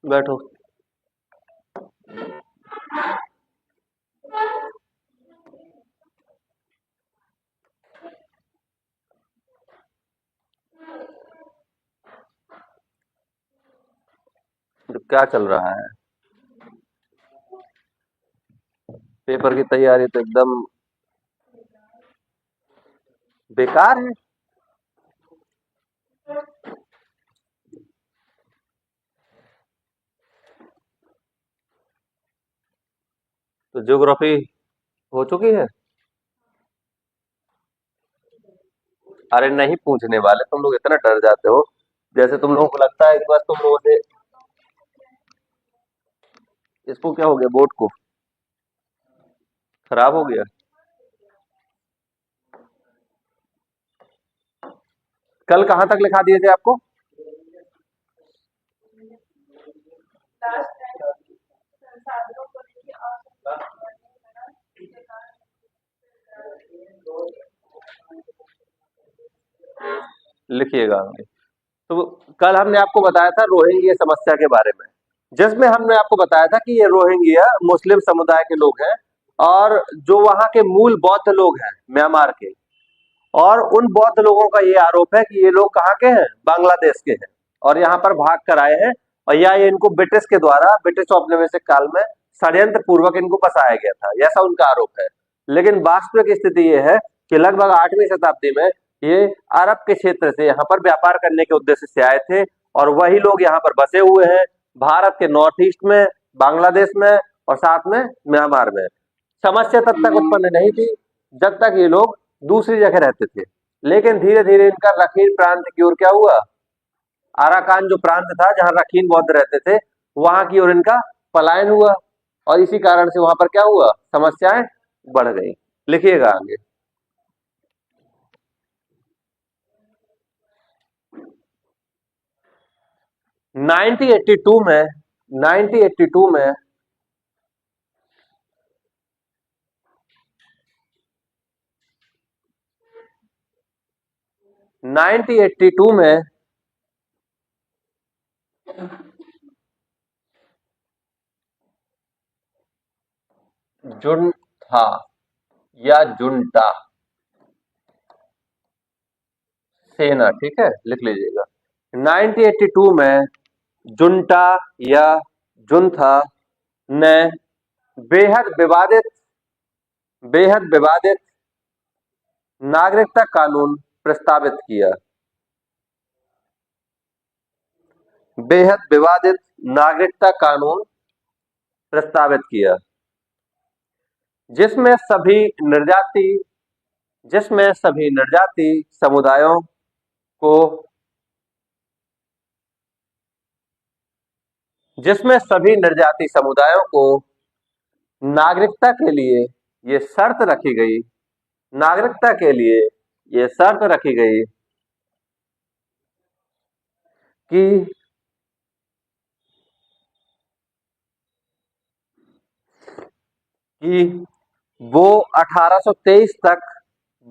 बैठो। तो क्या चल रहा है? पेपर की तैयारी तो एकदम बेकार है। तो ज्योग्राफी हो चुकी है? अरे नहीं पूछने वाले, तुम लोग इतना डर जाते हो। जैसे तुम लोगों को लगता है कि बस तुम लोगों से। इसको क्या हो गया, बोर्ड को? खराब हो गया? कल कहाँ तक लिखा दिए थे आपको? लिखिएगा आगे। तो कल हमने आपको बताया था रोहिंग्या समस्या के बारे में, जिसमें हमने आपको बताया था कि ये रोहिंग्या मुस्लिम समुदाय के लोग हैं, और जो वहां के मूल बौद्ध लोग हैं म्यांमार के। और उन बौद्ध लोगों का ये आरोप है कि ये लोग कहाँ के हैं, बांग्लादेश के हैं, और यहाँ पर भाग कर आए हैं। और या ये इनको ब्रिटिश के द्वारा, ब्रिटिश औपनिवेशिक काल में षड्यंत्र पूर्वक इनको बसाया गया था, ऐसा उनका आरोप है। लेकिन वास्तविक स्थिति ये है कि लगभग 8वीं शताब्दी में ये अरब के क्षेत्र से यहाँ पर व्यापार करने के उद्देश्य से आए थे, और वही लोग यहाँ पर बसे हुए हैं, भारत के नॉर्थ ईस्ट में, बांग्लादेश में, और साथ में म्यांमार में। समस्या तब तक उत्पन्न नहीं थी जब तक ये लोग दूसरी जगह रहते थे। लेकिन धीरे धीरे इनका रखीन प्रांत की ओर क्या हुआ, आराकान जो प्रांत था जहां रखीन बौद्ध रहते थे, वहां की ओर इनका पलायन हुआ। और इसी कारण से वहां पर क्या हुआ, समस्याएं बढ़ गई। लिखिएगा आगे। 1982 में 1982 में 1982 में जुन्था या जुंटा सेना, ठीक है, लिख लीजिएगा। 1982 में जुंटा या जुन्था ने बेहद विवादित बेहद विवादित नागरिकता कानून प्रस्तावित किया। बेहद विवादित नागरिकता कानून प्रस्तावित किया, जिसमें सभी निर्जाति जिसमें सभी निर्जाति समुदायों को जिसमें सभी निर्जाति समुदायों को नागरिकता के लिए ये शर्त रखी गई नागरिकता के लिए ये शर्त रखी गई कि कि वो 1823 तक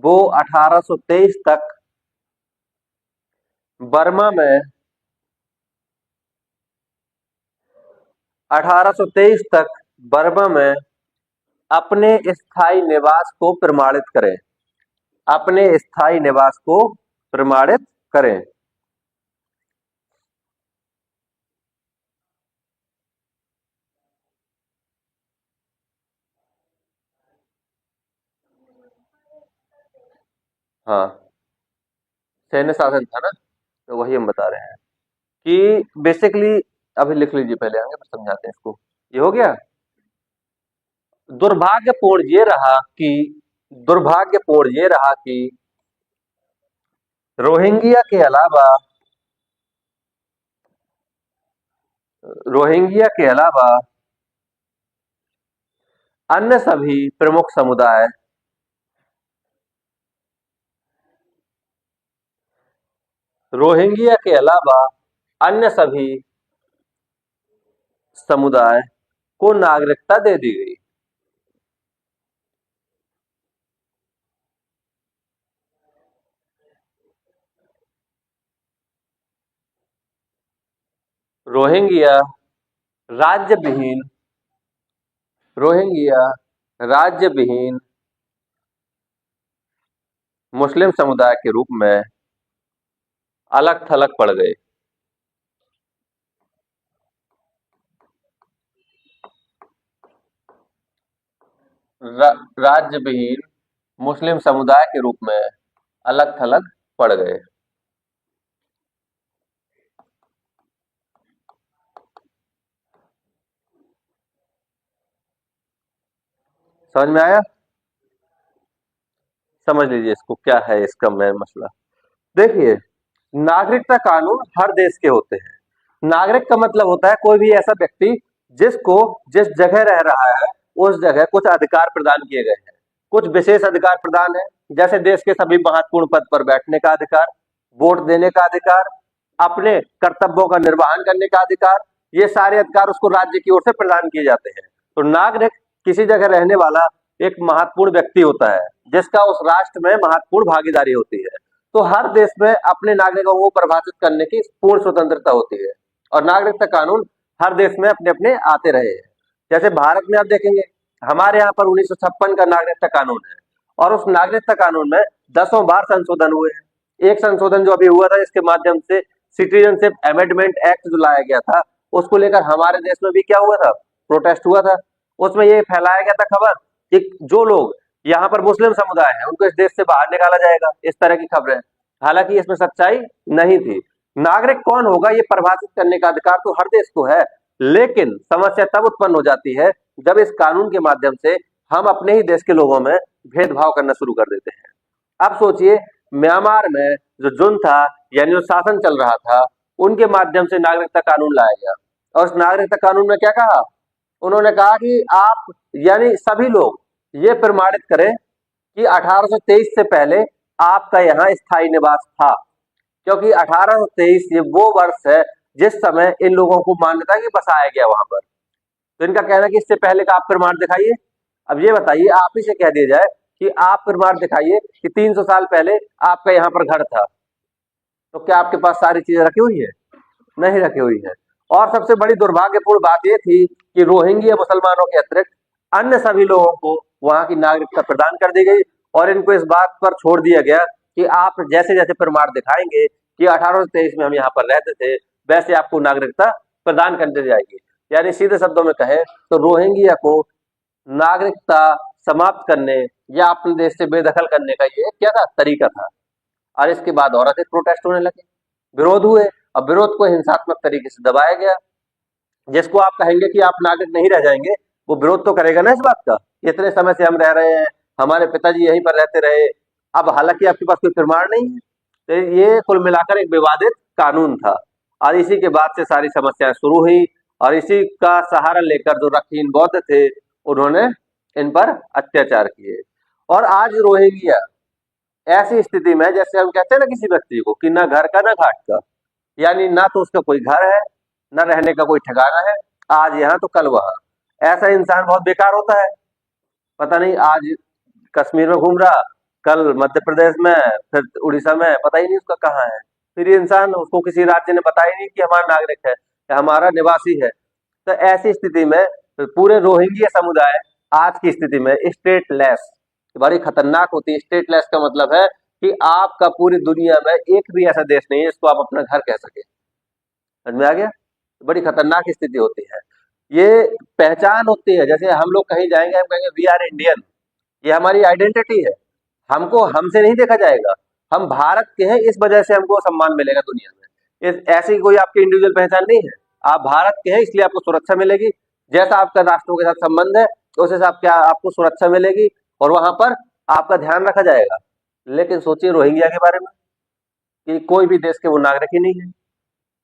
वो 1823 तक बर्मा में 1823 तक बर्मा में अपने स्थायी निवास को प्रमाणित करें अपने स्थायी निवास को प्रमाणित करें। हाँ, सैन्य शासन था ना, तो वही हम बता रहे हैं कि बेसिकली। अभी लिख लीजिए, पहले आगे फिर समझाते हैं इसको। ये हो गया। दुर्भाग्यपूर्ण ये रहा कि दुर्भाग्यपूर्ण ये रहा कि रोहिंग्या के अलावा रोहिंग्या के अलावा अन्य सभी प्रमुख समुदाय रोहिंग्या के अलावा अन्य सभी समुदाय को नागरिकता दे दी गई। रोहिंग्या राज्य विहीन रोहिंग्या राज्य विहीन मुस्लिम समुदाय के रूप में अलग थलग पड़ गए। राज्य विहीन मुस्लिम समुदाय के रूप में अलग थलग पड़ गए। समझ में आया? समझ लीजिए इसको, क्या है इसका मेन मसला। देखिए, नागरिकता कानून हर देश के होते हैं। नागरिक का मतलब होता है कोई भी ऐसा व्यक्ति जिसको जिस जगह रह रहा है उस जगह कुछ अधिकार प्रदान किए गए हैं, कुछ विशेष अधिकार प्रदान है, जैसे देश के सभी महत्वपूर्ण पद पर बैठने का अधिकार, वोट देने का अधिकार, अपने कर्तव्यों का निर्वहन करने का अधिकार। ये सारे अधिकार उसको राज्य की ओर से प्रदान किए जाते हैं। तो नागरिक किसी जगह रहने वाला एक महत्वपूर्ण व्यक्ति होता है जिसका उस राष्ट्र में महत्वपूर्ण भागीदारी होती है। तो हर देश में अपने नागरिकों को परिभाषित करने की पूर्ण स्वतंत्रता होती है और नागरिकता कानून हर देश में अपने अपने आते रहे हैं। जैसे भारत में आप देखेंगे, हमारे यहाँ पर 1956 का नागरिकता कानून है और उस नागरिकता कानून में 10 बार संशोधन हुए हैं। एक संशोधन जो अभी हुआ था, इसके माध्यम से सिटीजनशिप अमेंडमेंट एक्ट जो लाया गया था, उसको लेकर हमारे देश में भी क्या हुआ था, प्रोटेस्ट हुआ था। उसमें ये फैलाया गया था खबर कि जो लोग यहाँ पर मुस्लिम समुदाय है उनको इस देश से बाहर निकाला जाएगा, इस तरह की खबरें। हालांकि इसमें सच्चाई नहीं थी। नागरिक कौन होगा ये परिभाषित करने का अधिकार तो हर देश को है, लेकिन समस्या तब उत्पन्न हो जाती है जब इस कानून के माध्यम से हम अपने ही देश के लोगों में भेदभाव करना शुरू कर देते हैं। अब सोचिए, म्यांमार में जो जुन था यानी जो शासन चल रहा था, उनके माध्यम से नागरिकता कानून लाया गया और उस नागरिकता कानून में क्या कहा, उन्होंने कहा कि आप यानी सभी लोग ये प्रमाणित करें कि 1823 से पहले आपका यहाँ स्थायी निवास था, क्योंकि 1823 ये वो वर्ष है जिस समय इन लोगों को मान्यता की बसाया गया वहां पर। तो इनका कहना है कि इससे पहले का आप प्रमाण दिखाइए। अब ये बताइए, आप ही से कह दिया जाए कि आप प्रमाण दिखाइए कि 300 साल पहले आपका यहाँ पर घर था, तो क्या आपके पास सारी चीजें रखी हुई है? नहीं रखी हुई है। और सबसे बड़ी दुर्भाग्यपूर्ण बात यह थी कि रोहिंग्या मुसलमानों के अतिरिक्त अन्य सभी लोगों को वहां की नागरिकता प्रदान कर दी गई और इनको इस बात पर छोड़ दिया गया कि आप जैसे जैसे प्रमाण दिखाएंगे कि 1823 में हम यहाँ पर रहते थे, वैसे आपको नागरिकता प्रदान कर दी जाएगी। यानी सीधे शब्दों में कहें तो रोहिंग्या को नागरिकता समाप्त करने या अपने देश से बेदखल करने का ये क्या था, तरीका था। और इसके बाद और अधिक प्रोटेस्ट होने लगे, विरोध हुए। अब विरोध को हिंसात्मक तरीके से दबाया गया। जिसको आप कहेंगे कि आप नागरिक नहीं रह जाएंगे, वो विरोध तो करेगा ना इस बात का, इतने समय से हम रह रहे हैं, हमारे पिताजी यहीं पर रहते रहे। अब हालांकि आपके पास कोई प्रमाण नहीं है, तो ये कुल मिलाकर एक विवादित कानून था और इसी के बाद से सारी समस्याएं शुरू हुई और इसी का सहारा लेकर जो रखीन बौद्ध थे उन्होंने इन पर अत्याचार किए। और आज रोहिंग्या ऐसी स्थिति में, जैसे हम कहते हैं ना किसी व्यक्ति को कि ना घर का ना घाट का, यानी ना तो उसका कोई घर है न रहने का कोई ठिकाना है, आज यहाँ तो कल वहां। ऐसा इंसान बहुत बेकार होता है। पता नहीं आज कश्मीर में घूम रहा, कल मध्य प्रदेश में, फिर उड़ीसा में, पता ही नहीं उसका कहाँ है। फिर ये इंसान, उसको किसी राज्य ने बताया नहीं कि हमारा नागरिक है या हमारा निवासी है। तो ऐसी स्थिति में पूरे रोहिंग्या समुदाय आज की स्थिति में स्टेटलेस, बड़ी खतरनाक होती है। स्टेटलेस का मतलब है कि आपका पूरी दुनिया में एक भी ऐसा देश नहीं है जिसको आप अपना घर कह सके। समझ में आ गया? बड़ी खतरनाक स्थिति होती है। ये पहचान होती है, जैसे हम लोग कहीं जाएंगे, हम कहेंगे वी आर इंडियन, ये हमारी आइडेंटिटी है। हमको हमसे नहीं देखा जाएगा, हम भारत के हैं, इस वजह से हमको सम्मान मिलेगा दुनिया में। ऐसी कोई आपकी इंडिविजुअल पहचान नहीं है। आप भारत के हैं इसलिए आपको सुरक्षा मिलेगी, जैसा आपका राष्ट्रों के साथ संबंध है उस हिसाब क्या आपको सुरक्षा मिलेगी और वहां पर आपका ध्यान रखा जाएगा। लेकिन सोचिए रोहिंग्या के बारे में कि कोई भी देश के वो नागरिक ही नहीं है,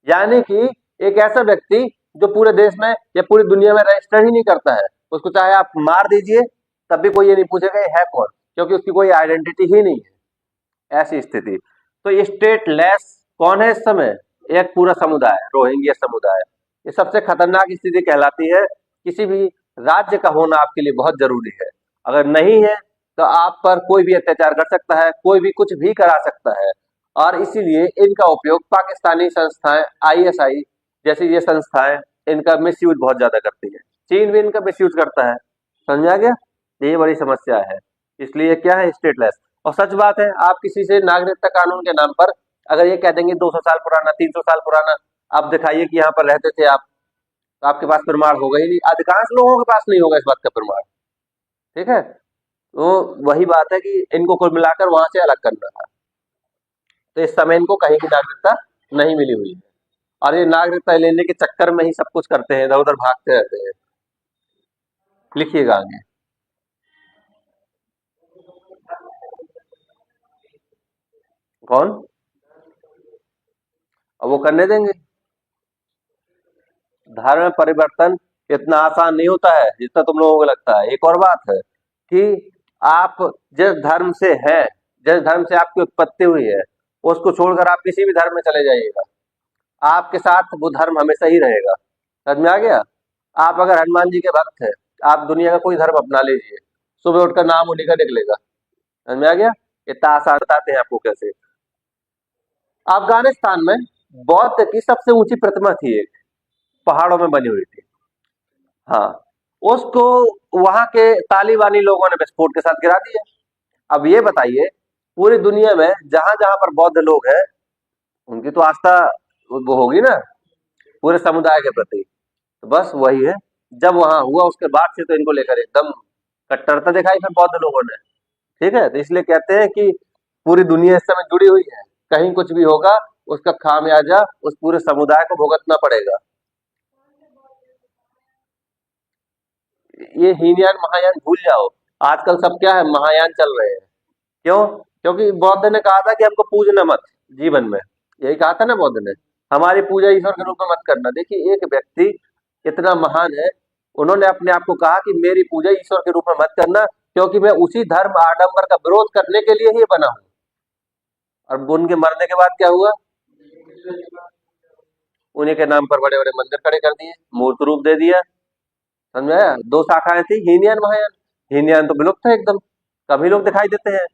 यानी कि एक ऐसा व्यक्ति जो पूरे देश में या पूरी दुनिया में रजिस्टर ही नहीं करता है, उसको चाहे आप मार दीजिए तब भी कोई ये नहीं पूछेगा ये है कौन, क्योंकि उसकी कोई आइडेंटिटी ही नहीं है। ऐसी स्थिति। तो स्टेटलेस कौन है इस समय? एक पूरा समुदाय, रोहिंग्या समुदाय। ये सबसे खतरनाक स्थिति कहलाती है। किसी भी राज्य का होना आपके लिए बहुत जरूरी है। अगर नहीं है तो आप पर कोई भी अत्याचार कर सकता है, कोई भी कुछ भी करा सकता है। और इसीलिए इनका उपयोग पाकिस्तानी संस्थाएं, आईएसआई जैसी ये संस्थाएं इनका मिस यूज बहुत ज्यादा करती है। चीन भी इनका मिस यूज करता है। समझा गया? ये बड़ी समस्या है। इसलिए क्या है, स्टेटलेस। और सच बात है, आप किसी से नागरिकता कानून के नाम पर अगर ये कह देंगे 200 साल पुराना, 300 साल पुराना, आप दिखाइए कि यहाँ पर रहते थे आप, तो आपके पास प्रमाण होगा ही नहीं। अधिकांश लोगों के पास नहीं होगा इस बात का प्रमाण। ठीक है? तो वही बात है कि इनको कुल मिलाकर वहां से अलग करना था। तो इस समय इनको कहीं की नागरिकता नहीं मिली हुई है, और ये नागरिकता लेने के चक्कर में ही सब कुछ करते हैं, इधर उधर भागते रहते हैं। लिखिएगा आगे। कौन? अब वो करने देंगे? धर्म में परिवर्तन इतना आसान नहीं होता है जितना तुम लोगों को लगता है। एक और बात है कि आप जिस धर्म से हैं, जिस धर्म से आपकी उत्पत्ति हुई है, उसको छोड़कर आप किसी भी धर्म में चले जाइएगा, आपके साथ वो धर्म हमेशा ही रहेगा। समझ में आ गया? आप अगर हनुमान जी के भक्त हैं, आप दुनिया का कोई धर्म अपना लीजिए, सुबह उठकर नाम उन्हीं का निकलेगा। समझ में आ गया? इतना आसान बताते हैं आपको कैसे। अफगानिस्तान में बौद्ध की सबसे ऊंची प्रतिमा थी, एक पहाड़ों में बनी हुई थी। हाँ, उसको वहां के तालिबानी लोगों ने विस्फोट के साथ गिरा दिया। अब ये बताइए, पूरी दुनिया में जहां जहां पर बौद्ध लोग हैं, उनकी तो आस्था वो होगी ना पूरे समुदाय के प्रति। तो बस वही है, जब वहां हुआ उसके बाद से तो इनको लेकर एकदम कट्टरता दिखाई फिर बौद्ध लोगों ने। ठीक है? तो इसलिए कहते हैं कि पूरी दुनिया इस समय जुड़ी हुई है, कहीं कुछ भी होगा उसका खामियाजा उस पूरे समुदाय को भुगतना पड़ेगा। ये हीनयान महायान भूल जाओ। आजकल सब क्या है, महायान चल रहे हैं। क्यों? क्योंकि बौद्ध ने कहा था कि हमको पूजना मत जीवन में। यही कहा था ना बौद्ध ने, हमारी पूजा ईश्वर के रूप में मत करना। देखिए, एक व्यक्ति इतना महान है, उन्होंने अपने आप को कहा कि मेरी पूजा ईश्वर के रूप में मत करना, क्योंकि मैं उसी धर्म आडंबर का विरोध करने के लिए ही बना हूं। और उनके मरने के बाद क्या हुआ? उन्हीं के नाम पर बड़े बड़े मंदिर खड़े कर दिए, मूर्त रूप दे दिया। समझ में आया? दो शाखाएं थी, हीनयान महायान। हीनयान तो विलुप्त है एकदम, कभी लोग दिखाई देते हैं।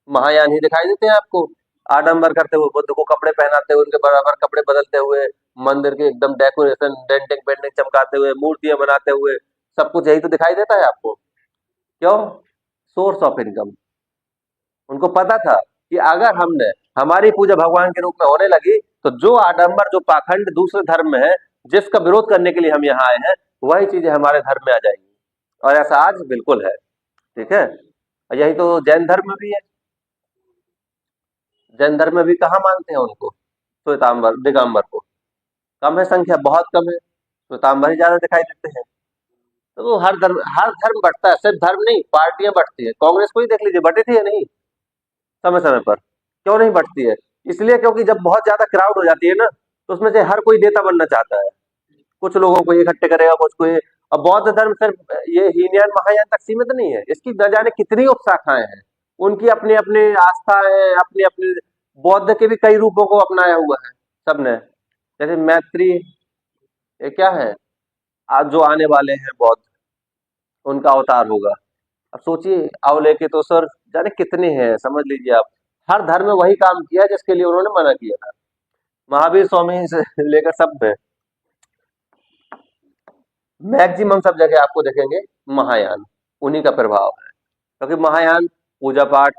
महायान ही दिखाई देते हैं आपको, आडंबर करते हुए, बुद्ध को कपड़े पहनाते हुए, उनके बराबर कपड़े बदलते हुए, मंदिर के एकदम डेकोरेशन डेंटिंग पेंटिंग चमकाते हुए, मूर्तियां बनाते हुए, सब कुछ यही तो दिखाई देता है आपको। क्यों? Source of income. उनको पता था कि अगर हमने हमारी पूजा भगवान के रूप में होने लगी, तो जो आडंबर, जो पाखंड दूसरे धर्म में है, जिसका विरोध करने के लिए हम यहाँ आए हैं, वही चीजें हमारे धर्म में आ जाएंगी। और ऐसा आज बिल्कुल है। ठीक है? और यही तो जैन धर्म में भी है। जैन धर्म में भी कहाँ मानते हैं उनको, श्वेतांबर दिगंबर को? कम है संख्या, बहुत कम है। श्वेतांबर ही ज्यादा दिखाई देते हैं। तो वो हर धर्म बढ़ता है, सिर्फ धर्म नहीं, पार्टियां बढ़ती है। कांग्रेस को ही देख लीजिए, बढ़ी थी या नहीं समय समय पर? क्यों नहीं बढ़ती है? इसलिए क्योंकि जब बहुत ज्यादा क्राउड हो जाती है ना, तो उसमें से हर कोई नेता बनना चाहता है। कुछ लोगों को ये इकट्ठे करेगा, कुछ को ये। अब बौद्ध धर्म सिर्फ ये हीनयान महायान तक सीमित नहीं है, इसकी न जाने कितनी उपशाखाएं हैं। उनकी अपनी अपनी आस्था है, अपनी अपनी। बौद्ध के भी कई रूपों को अपनाया हुआ है सबने। जैसे मैत्री, ये क्या है, आज जो आने वाले हैं बौद्ध, उनका अवतार होगा। अब सोचिए, अवले के तो सर जाने कितने हैं, समझ लीजिए आप। हर धर्म में वही काम किया जिसके लिए उन्होंने मना किया था। महावीर स्वामी से लेकर सब में मैक्सिमम सब जगह आपको देखेंगे महायान, उन्हीं का प्रभाव है। क्योंकि महायान पूजा पाठ,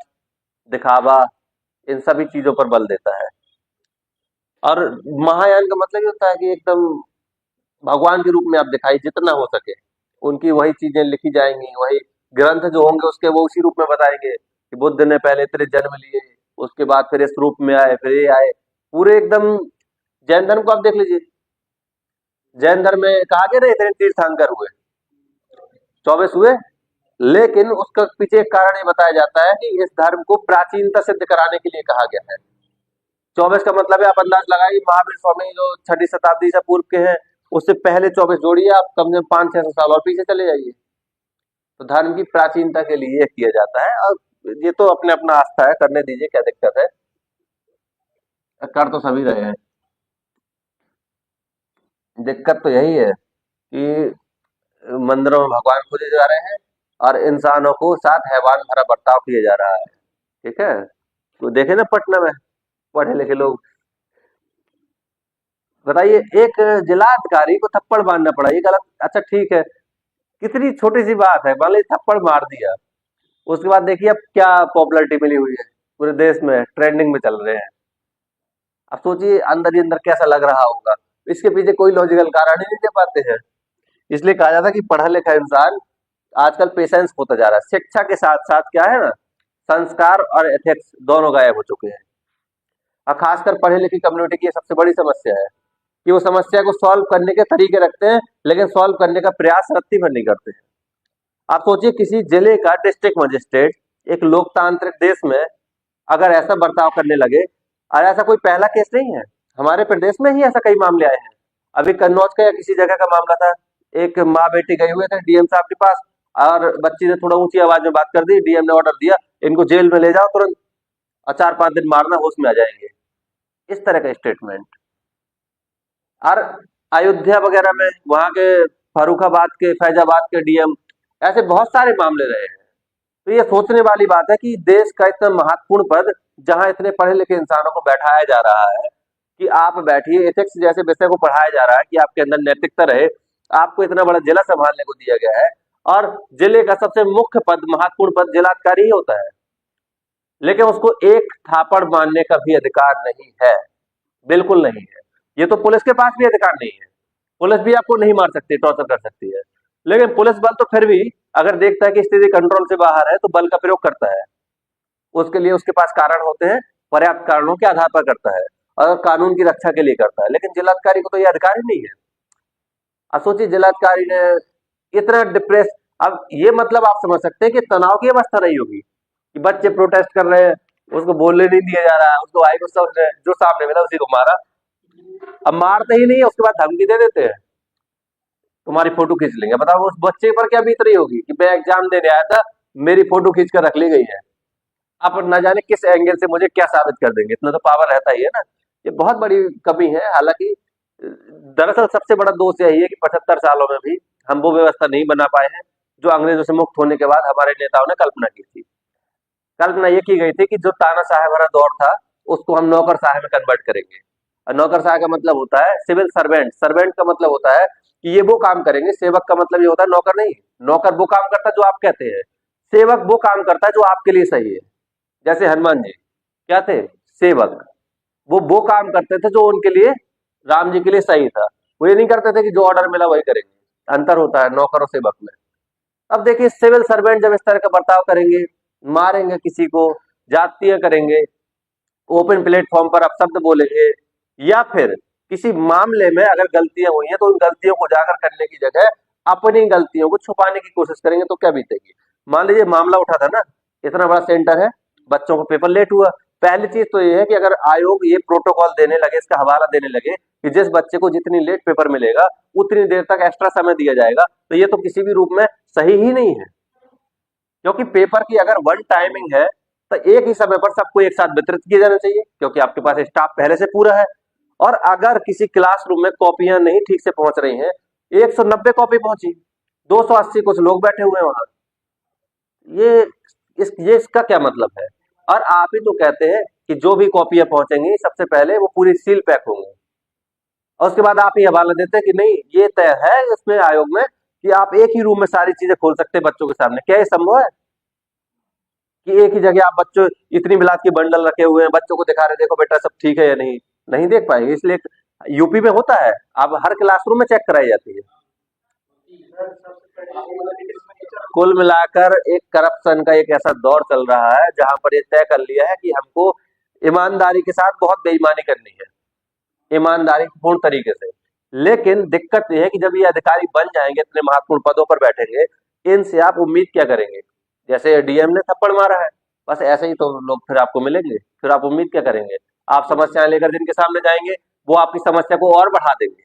दिखावा, इन सभी चीजों पर बल देता है। और महायान का मतलब ये होता है कि एकदम भगवान के रूप में आप दिखाई जितना हो सके। उनकी वही चीजें लिखी जाएंगी, वही ग्रंथ जो होंगे उसके वो उसी रूप में बताएंगे कि बुद्ध ने पहले इतने जन्म लिए, उसके बाद फिर इस रूप में आए, फिर ये आए, पूरे एकदम। जैन धर्म को आप देख लीजिए, जैन धर्म में कहा गया ना इतने तीर्थंकर हुए, 24 हुए। लेकिन उसका पीछे एक कारण ये बताया जाता है कि इस धर्म को प्राचीनता सिद्ध कराने के लिए कहा गया है। 24 का मतलब है, आप अंदाज लगाइए, महावीर स्वामी जो 6वीं शताब्दी से पूर्व के हैं, उससे पहले 24 जोड़िए, आप कम से कम 500-600 साल और पीछे चले जाइए। तो धर्म की प्राचीनता के लिए किया जाता है। और ये तो अपने अपना आस्था है, करने दीजिए, क्या दिक्कत है। कर तो सभी रहे हैं। दिक्कत तो यही है कि मंदिरों में भगवान खोजे जा रहे हैं, और इंसानों को साथ हैवान भरा बर्ताव किया जा रहा है। ठीक है? तो देखे ना पटना में पढ़े लिखे लोग बताइए, एक जिलाधिकारी को थप्पड़ मारना पड़ा, ये गलत? अच्छा ठीक है, कितनी छोटी सी बात है, मान लीजिए थप्पड़ मार दिया, उसके बाद देखिए अब क्या पॉपुलैरिटी मिली हुई है, पूरे देश में ट्रेंडिंग में चल रहे हैं। अब सोचिए अंदर ही अंदर कैसा लग रहा होगा। इसके पीछे कोई लॉजिकल कारण ही नहीं दे पाते हैं। इसलिए कहा जाता है कि पढ़ा लिखा इंसान आजकल पेशेंस होता जा रहा है। शिक्षा के साथ साथ क्या है ना, संस्कार और एथिक्स दोनों गायब हो चुके हैं। और खासकर पढ़े लिखी कम्युनिटी की ये सबसे बड़ी समस्या है कि वो समस्या को सॉल्व करने के तरीके रखते हैं, लेकिन सॉल्व करने का प्रयास रत्ती भर नहीं करते हैं। आप सोचिए किसी जिले का डिस्ट्रिक्ट मजिस्ट्रेट एक लोकतांत्रिक देश में अगर ऐसा बर्ताव करने लगे, और ऐसा कोई पहला केस नहीं है, हमारे प्रदेश में ही ऐसा कई मामले आए हैं। अभी कन्नौज का या किसी जगह का मामला था, एक माँ बेटी गए हुए थे डीएम साहब के पास, और बच्ची ने थोड़ा ऊंची आवाज में बात कर दी, डीएम ने ऑर्डर दिया इनको जेल में ले जाओ तुरंत, और 4-5 दिन मारना, होश में आ जाएंगे। इस तरह का स्टेटमेंट। और अयोध्या वगैरह में वहां के फर्रुखाबाद के, फैजाबाद के डीएम, ऐसे बहुत सारे मामले रहे हैं। तो ये सोचने वाली बात है कि देश का इतना महत्वपूर्ण पद, जहां इतने पढ़े लिखे इंसानों को बैठाया जा रहा है कि आप बैठिए, एथिक्स जैसे विषय को पढ़ाया जा रहा है कि आपके अंदर नैतिकता रहे, आपको इतना बड़ा जिला संभालने को दिया गया है, और जिले का सबसे मुख्य पद, महत्वपूर्ण पद जिलाधिकारी ही होता है, लेकिन उसको एक थापड़ मारने का भी अधिकार नहीं है, बिल्कुल नहीं है। ये तो पुलिस के पास भी अधिकार नहीं है, पुलिस भी आपको नहीं मार सकती, टॉर्चर कर सकती है, लेकिन पुलिस बल तो फिर भी अगर देखता है कि स्थिति कंट्रोल से बाहर है तो बल का प्रयोग करता है। उसके लिए उसके पास कारण होते हैं, पर्याप्त कारणों के आधार पर करता है, और कानून की रक्षा के लिए करता है, लेकिन जिलाधिकारी को तो यह अधिकार ही नहीं है। अब सोचिए जिलाधिकारी ने इतना डिप्रेस, अब ये मतलब आप समझ सकते हैं कि तनाव की अवस्था रही होगी कि बच्चे प्रोटेस्ट कर रहे हैं, उसको बोलने नहीं दिया जा रहा है, उसको आई गुस्सा, उसने जो सामने मिला उसी को मारा। अब मारते ही नहीं है, उसके बाद धमकी दे देते हैं तुम्हारी फोटो खींच लेंगे। बताओ उस बच्चे पर क्या बीत रही होगी कि मैं एग्जाम देने आया था, मेरी फोटो खींच कर रख ली गई है, आप न जाने किस एंगल से मुझे क्या साबित कर देंगे। इतना तो पावर रहता ही है ना। ये बहुत बड़ी कमी है। हालांकि दरअसल सबसे बड़ा दोष यही है कि 75 सालों में भी हम वो व्यवस्था नहीं बना पाए हैं जो अंग्रेजों से मुक्त होने के बाद हमारे नेताओं ने कल्पना की थी। कल्पना ये की गई थी कि जो तानाशाह भरा दौर था उसको हम नौकरशाह में कन्वर्ट करेंगे। और नौकरशाह का मतलब होता है सिविल सर्वेंट, सर्वेंट का मतलब होता है कि ये वो काम करेंगे, सेवक का मतलब ये होता है नौकर नहीं। नौकर वो काम करता है जो आप कहते हैं, सेवक वो काम करता है जो आपके लिए सही है। जैसे हनुमान जी क्या थे, सेवक। वो काम करते थे जो उनके लिए, राम जी के लिए सही था। वो ये नहीं करते थे कि जो ऑर्डर मिला वही करेंगे। अंतर होता है नौकर और सेवक में। अब देखिए सिविल सर्वेंट जब इस तरह का बर्ताव करेंगे, मारेंगे किसी को, जातीय करेंगे, ओपन प्लेटफॉर्म पर अपशब्द बोलेंगे, या फिर किसी मामले में अगर गलतियां हुई हैं तो उन गलतियों को उजागर करने की जगह अपनी गलतियों को छुपाने की कोशिश करेंगे, तो क्या बीतेगी। मान लीजिए मामला उठा था ना, इतना बड़ा सेंटर है, बच्चों को पेपर लेट हुआ। पहली चीज तो ये है कि अगर आयोग ये प्रोटोकॉल देने लगे, इसका हवाला देने लगे कि जिस बच्चे को जितनी लेट पेपर मिलेगा उतनी देर तक एक्स्ट्रा समय दिया जाएगा, तो ये तो किसी भी रूप में सही ही नहीं है। क्योंकि पेपर की अगर वन टाइमिंग है तो एक ही समय पर सबको एक साथ वितरित किया जाना चाहिए, क्योंकि आपके पास स्टाफ पहले से पूरा है। और अगर किसी क्लासरूम में कॉपियां नहीं ठीक से पहुंच रही हैं, 190 कॉपी पहुंची, 280 कुछ लोग बैठे हुए हैं वहां, ये ये इसका क्या मतलब है। और आप ही तो कहते हैं कि जो भी कॉपियां पहुंचेंगी सबसे पहले वो पूरी सील पैक होंगी, और उसके बाद आप ही हवाला देते हैं कि नहीं ये तय है इसमें आयोग में कि आप एक ही रूम में सारी चीजें खोल सकते हैं बच्चों के सामने। क्या ये संभव है कि एक ही जगह आप बच्चों इतनी बिलात की बंडल रखे हुए हैं, बच्चों को दिखा रहे देखो बेटा सब ठीक है या नहीं, नहीं देख पाएंगे। इसलिए यूपी में होता है, अब हर क्लासरूम में चेक कराई जाती है। कुल मिलाकर एक करप्शन का एक ऐसा दौर चल रहा है जहां पर ये तय कर लिया है कि हमको ईमानदारी के साथ बहुत बेईमानी करनी है, ईमानदारी पूर्ण तरीके से। लेकिन दिक्कत यह है कि जब ये अधिकारी बन जाएंगे, इतने महत्वपूर्ण पदों पर बैठेंगे, इनसे आप उम्मीद क्या करेंगे। जैसे डीएम ने थप्पड़ मारा है, बस ऐसे ही तो लोग फिर आपको मिलेंगे, फिर आप उम्मीद क्या करेंगे। आप समस्याएं लेकर जिनके सामने जाएंगे वो आपकी समस्या को और बढ़ा देंगे।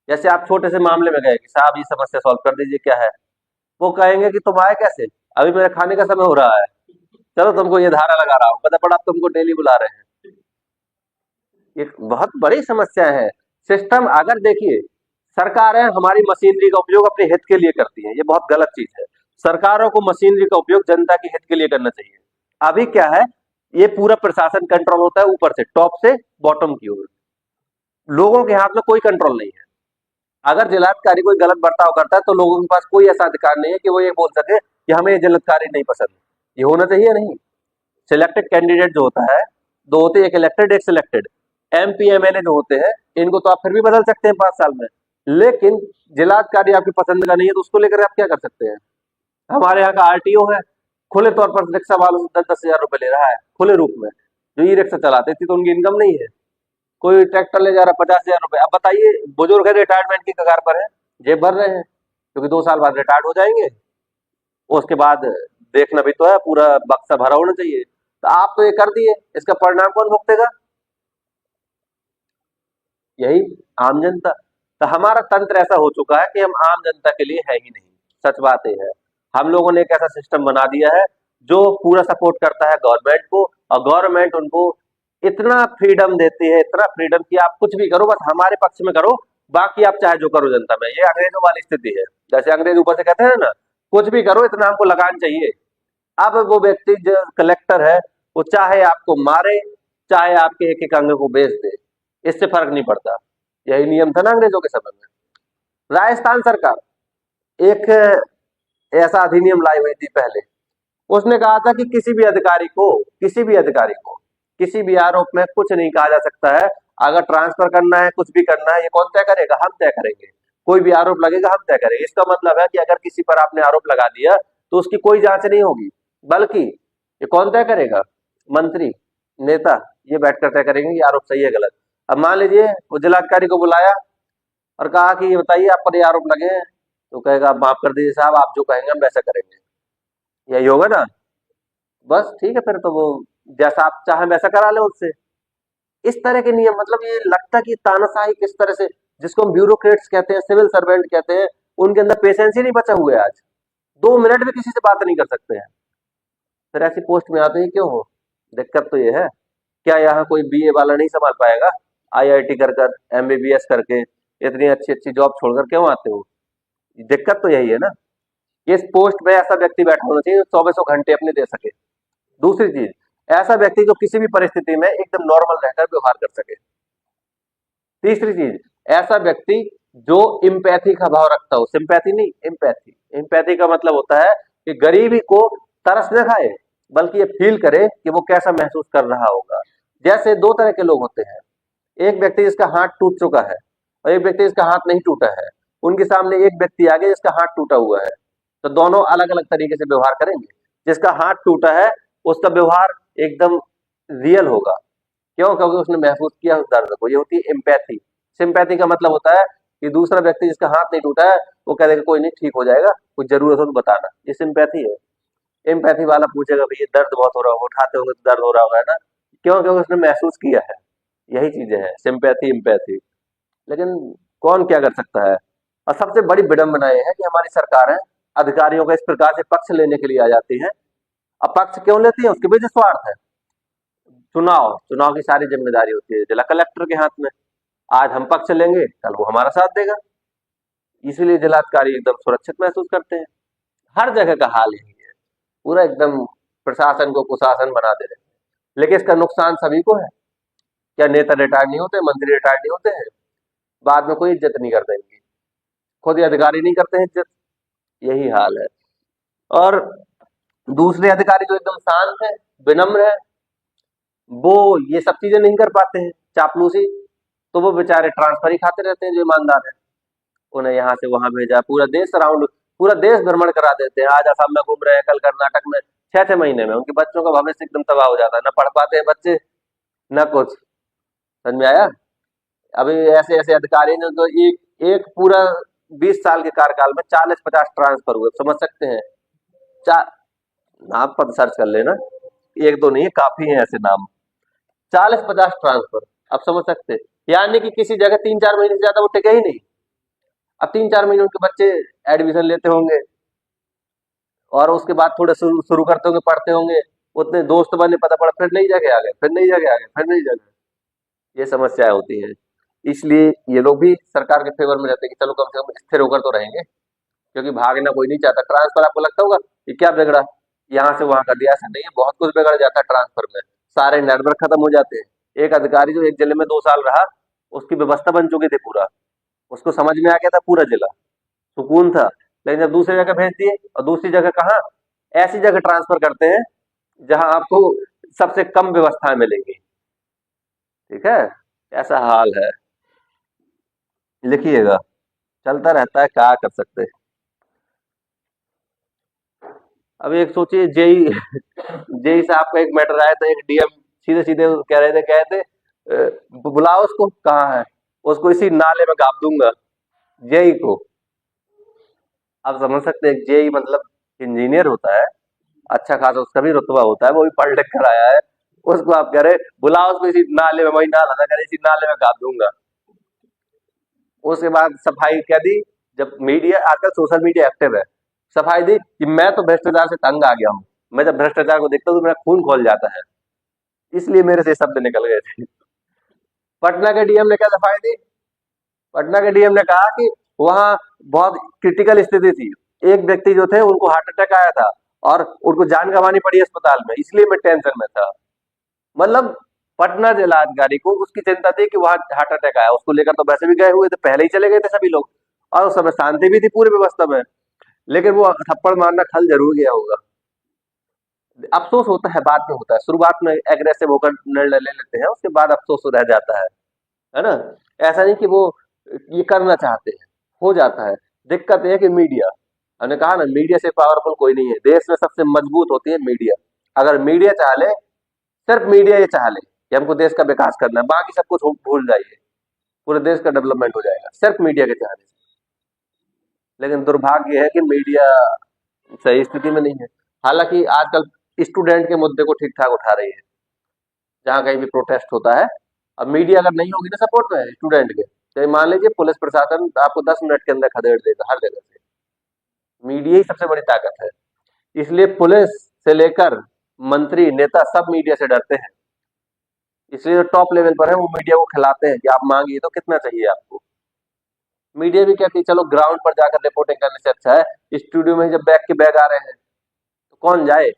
जैसे आप छोटे से मामले में गए कि साहब ये समस्या सॉल्व कर दीजिए, क्या है, वो कहेंगे कि तुम आए कैसे, अभी मेरे खाने का समय हो रहा है, चलो तुमको ये धारा लगा रहा हूँ, पता पड़ा तुमको डेली बुला रहे हैं। ये बहुत बड़ी समस्या है। सिस्टम अगर देखिए, सरकारें हमारी मशीनरी का उपयोग अपने हित के लिए करती हैं, ये बहुत गलत चीज है। सरकारों को मशीनरी का उपयोग जनता के हित के लिए करना चाहिए। अभी क्या है, ये पूरा प्रशासन कंट्रोल होता है ऊपर से, टॉप से बॉटम की ओर। लोगों के हाथ में कोई कंट्रोल नहीं है। अगर जिलाधिकारी कोई गलत बर्ताव करता है तो लोगों के पास कोई ऐसा अधिकार नहीं है कि वो ये बोल सके कि हमें ये जिलाधिकारी नहीं पसंद। ये होना चाहिए नहीं। सिलेक्टेड कैंडिडेट जो होता है, दो होते हैं, एक इलेक्टेड एक सिलेक्टेड। एमपी एमएलए जो होते हैं, इनको तो आप फिर भी बदल सकते हैं 5 साल में, लेकिन जिलाधिकारी आपकी पसंद का नहीं है तो उसको लेकर आप क्या कर सकते हैं। हमारे यहाँ का आरटीओ है, खुले तौर पर रिक्शा वालों से 10-10 हजार रुपए ले रहा है खुले रूप में। जो ई रिक्शा चलाते थे तो उनकी इनकम नहीं है। कोई ट्रैक्टर ले जा रहा है 50 हजार रुपए। अब बताइए, बुजुर्ग है, रिटायरमेंट की कगार पर है, जेब भर रहे हैं, क्योंकि 2 साल बाद रिटायर्ड हो जाएंगे। उसके बाद देखना भी तो है, पूरा बक्सा भरा होना चाहिए। तो आप तो ये कर दिए, इसका परिणाम कौन भुगतेगा? यही आम जनता। तो हमारा तंत्र ऐसा हो चुका है कि हम आम जनता के लिए है ही नहीं। सच बात ये है। हम लोगों ने एक ऐसा सिस्टम बना दिया है जो पूरा सपोर्ट करता है गवर्नमेंट को, और गवर्नमेंट उनको इतना फ्रीडम देती है, इतना फ्रीडम कि आप कुछ भी करो, बस हमारे पक्ष में करो, बाकी आप चाहे जो करो जनता में। ये अंग्रेजों वाली स्थिति है। जैसे अंग्रेज ऊपर से कहते हैं ना, कुछ भी करो, इतना हमको लगान चाहिए। अब वो व्यक्ति जो कलेक्टर है, वो चाहे आपको मारे, चाहे आपके एक एक अंग को बेच दे, इससे फर्क नहीं पड़ता। यही नियम था ना अंग्रेजों के समय में। राजस्थान सरकार एक ऐसा अधिनियम लाई हुई थी पहले। उसने कहा था कि किसी भी आरोप में कुछ नहीं कहा जा सकता है। अगर ट्रांसफर करना है, कुछ भी करना है, ये कौन तय करेगा? हम तय करेंगे। कोई भी आरोप लगेगा, हम तय करेंगे। इसका मतलब है कि अगर किसी पर आपने आरोप लगा दिया तो उसकी कोई जांच नहीं होगी, बल्कि ये कौन तय करेगा? मंत्री, नेता, ये बैठकर तय करेंगे कि आरोप सही है गलत। अब मान लीजिए वो जिलाधिकारी को बुलाया और कहा कि ये बताइए आप पर ये आरोप लगे हैं, तो कहेगा आप माफ कर दीजिए साहब, आप जो कहेंगे हम वैसा करेंगे। यही होगा ना? बस ठीक है, फिर तो वो जैसा आप चाहें वैसा करा ले उससे। इस तरह के नियम, मतलब ये लगता कि तानाशाही किस तरह से, जिसको हम ब्यूरोक्रेट्स कहते हैं, सिविल सर्वेंट कहते हैं, उनके अंदर पेशेंस ही नहीं बचा हुआ है आज। 2 मिनट में किसी से बात नहीं कर सकते हैं। फिर ऐसी पोस्ट में आते ही क्यों हो? दिक्कत तो ये है। क्या यहाँ कोई बीए वाला नहीं संभाल पाएगा? आईआईटी कर कर, एमबीबीएस करके, इतनी अच्छी अच्छी जॉब छोड़कर क्यों आते हो? दिक्कत तो यही है ना। इस पोस्ट में ऐसा व्यक्ति बैठा होना चाहिए जो चौबीसों घंटे अपने दे सके। दूसरी चीज, ऐसा व्यक्ति जो किसी भी परिस्थिति में एकदम नॉर्मल रहकर व्यवहार कर सके। तीसरी चीज, ऐसा व्यक्ति जो इम्पैथी का भाव रखता हो, सिंपैथी नहीं, इम्पैथी। इम्पैथी का मतलब होता है कि गरीबी को तरस न खाए, बल्कि ये फील करे कि वो कैसा महसूस कर रहा होगा। जैसे दो तरह के लोग होते हैं, एक व्यक्ति जिसका हाथ टूट चुका है और एक व्यक्ति जिसका हाथ नहीं टूटा है। उनके सामने एक व्यक्ति आ गया जिसका हाथ टूटा हुआ है, तो दोनों अलग अलग तरीके से व्यवहार करेंगे। जिसका हाथ टूटा है उसका व्यवहार एकदम रियल होगा। क्यों? क्योंकि उसने महसूस किया उस दर्द को। ये होती है एम्पैथी। सिंपैथी का मतलब होता है कि दूसरा व्यक्ति जिसका हाथ नहीं टूटा है वो कह देगा कोई नहीं, ठीक हो जाएगा, कुछ जरूरत हो तो बताना। ये सिंपैथी है। एम्पैथी वाला पूछेगा भैया दर्द बहुत हो रहा होगा, उठाते होंगे तो दर्द हो रहा होगा, है ना? क्यों? क्योंकि उसने महसूस किया है। यही चीजें हैं, सिंपैथी, एम्पैथी। लेकिन कौन क्या कर सकता है? और सबसे बड़ी विडंबना यह है कि हमारी सरकारें अधिकारियों का इस प्रकार से पक्ष लेने के लिए आ जाती हैं। अब पक्ष क्यों लेती है? उसके पीछे स्वार्थ है। चुनाव की सारी जिम्मेदारी होती है जिला कलेक्टर के हाथ में। आज हम पक्ष लेंगे, कल वो हमारा साथ देगा। इसीलिए जिलाधिकारी एकदम सुरक्षित महसूस करते हैं। हर जगह का हाल यही है। पूरा एकदम प्रशासन को कुशासन बना दे रहे हैं। लेकिन इसका नुकसान सभी को है। क्या नेता रिटायर्ड नहीं होते, मंत्री रिटायर्ड नहीं होते हैं? बाद में कोई इज्जत नहीं करता इनकी। खुद ही अधिकारी नहीं करते हैं इज्जत। यही हाल है। और दूसरे अधिकारी जो एकदम शांत है, विनम्र है, वो ये सब चीजें नहीं कर पाते हैं, चापलूसी। तो वो बेचारे ट्रांसफर ही खाते रहते हैं जो ईमानदार है। उन्हें यहाँ से वहां भेजा, पूरा देश भ्रमण करा देते हैं। आज असम में घूम रहे हैं, कल कर्नाटक में। 6-6 महीने में उनके बच्चों का भविष्य एकदम तबाह हो जाता है। न पढ़ पाते हैं बच्चे, न कुछ। समझ में आया? अभी ऐसे ऐसे अधिकारी ने तो एक एक पूरा 20 साल के कार्यकाल में 40-50 ट्रांसफर हुए, समझ सकते हैं? नाम पर सर्च कर लेना, एक दो नहीं है, काफी है ऐसे नाम। 40-50 ट्रांसफर, अब समझ सकते हैं? यानी कि किसी जगह 3-4 महीने से ज्यादा वो टिके ही नहीं। अब 3-4 महीने उनके बच्चे एडमिशन लेते होंगे और उसके बाद थोड़े शुरू शुरू करते होंगे, पढ़ते होंगे, उतने दोस्त बने, पता पड़ा फिर नई जगह आ गए, फिर नई जगह आ गए, फिर नई जगह। ये समस्याएं होती हैं। इसलिए ये लोग भी सरकार के फेवर में रहते हैं कि चलो कम से कम स्थिर होकर तो रहेंगे, क्योंकि भागना कोई नहीं चाहता। ट्रांसफर आपको लगता होगा कि क्या बिगड़ा, यहाँ से वहां कर दिया, ऐसा नहीं है, बहुत कुछ बिगड़ जाता है ट्रांसफर में। सारे नेटवर्क खत्म हो जाते हैं। एक अधिकारी जो एक जिले में 2 साल रहा, उसकी व्यवस्था बन चुकी थी पूरा, उसको समझ में आ गया था पूरा जिला, सुकून था। लेकिन जब दूसरी जगह भेज दिए, और दूसरी जगह कहाँ, ऐसी जगह ट्रांसफर करते हैं जहां आपको सबसे कम व्यवस्थाएं मिलेंगी। ठीक है, ऐसा हाल है। लिखिएगा, चलता रहता है, क्या कर सकते हैं। अब एक सोचिए, जेई जेई साहब का एक मैटर आया था, एक डीएम सीधे सीधे कह रहे थे बुलाओ उसको, कहाँ है, उसको इसी नाले में गाड़ दूंगा, जेई को। आप समझ सकते हैं, जेई मतलब इंजीनियर होता है, अच्छा खासा उसका भी रुतबा होता है, वो भी पढ़ लिख कर आया है, उसको आप कह रहे बुलाओ उसको इसी नाले में, वही नाला था, कह रहे इसी नाले में गाड़ दूंगा। उसके बाद सफाई क्या दी, जब मीडिया आजकल सोशल मीडिया एक्टिव है, सफाई दी कि मैं तो भ्रष्टाचार से तंग आ गया हूँ, मैं जब भ्रष्टाचार को देखता हूँ तो मेरा खून खौल जाता है, इसलिए मेरे से शब्द निकल गए थे। पटना के डीएम ने क्या सफाई दी, पटना के डीएम ने कहा कि वहां बहुत क्रिटिकल स्थिति थी, एक व्यक्ति जो थे उनको हार्ट अटैक आया था, और उनको जान गंवानी पड़ी अस्पताल में, इसलिए मैं टेंशन में था। मतलब पटना जिलाधिकारी को उसकी चिंता थी कि वहां हार्ट अटैक आया, उसको लेकर तो वैसे भी गए हुए थे, पहले ही चले गए थे सभी लोग, और उस समय शांति भी थी पूरी व्यवस्था में, लेकिन वो थप्पड़ मारना खल जरूर गया होगा। अफसोस होता है, बाद में होता है, शुरुआत में एग्रेसिव होकर निर्णय ले लेते हैं, उसके बाद अफसोस रह जाता है ना। ऐसा नहीं कि वो ये करना चाहते हैं, हो जाता है। दिक्कत ये है कि मीडिया, हमने कहा ना, मीडिया से पावरफुल कोई नहीं है देश में, सबसे मजबूत होती है मीडिया। अगर मीडिया चाह ले, सिर्फ मीडिया ये चाह ले कि हमको देश का विकास करना है, बाकी सब कुछ भूल जाइए, पूरे देश का डेवलपमेंट हो जाएगा सिर्फ मीडिया के चाहने से। लेकिन दुर्भाग्य है कि मीडिया सही स्थिति में नहीं है। हालांकि आजकल स्टूडेंट के मुद्दे को ठीक ठाक उठा रही है, जहां कहीं भी प्रोटेस्ट होता है, अब मीडिया अगर नहीं होगी ना सपोर्ट में स्टूडेंट के, तो ये मान लीजिए पुलिस प्रशासन आपको 10 मिनट के अंदर खदेड़ देगा हर जगह से। मीडिया ही सबसे बड़ी ताकत है, इसलिए पुलिस से लेकर मंत्री नेता सब मीडिया से डरते हैं, इसलिए जो टॉप लेवल पर है वो मीडिया को खिलाते हैं कि आप मांगिए तो कितना चाहिए आपको। मीडिया भी कहती है चलो ग्राउंड पर जाकर रिपोर्टिंग करने से अच्छा है स्टूडियो में जब बैग के बैग आ रहे हैं तो कौन जाए,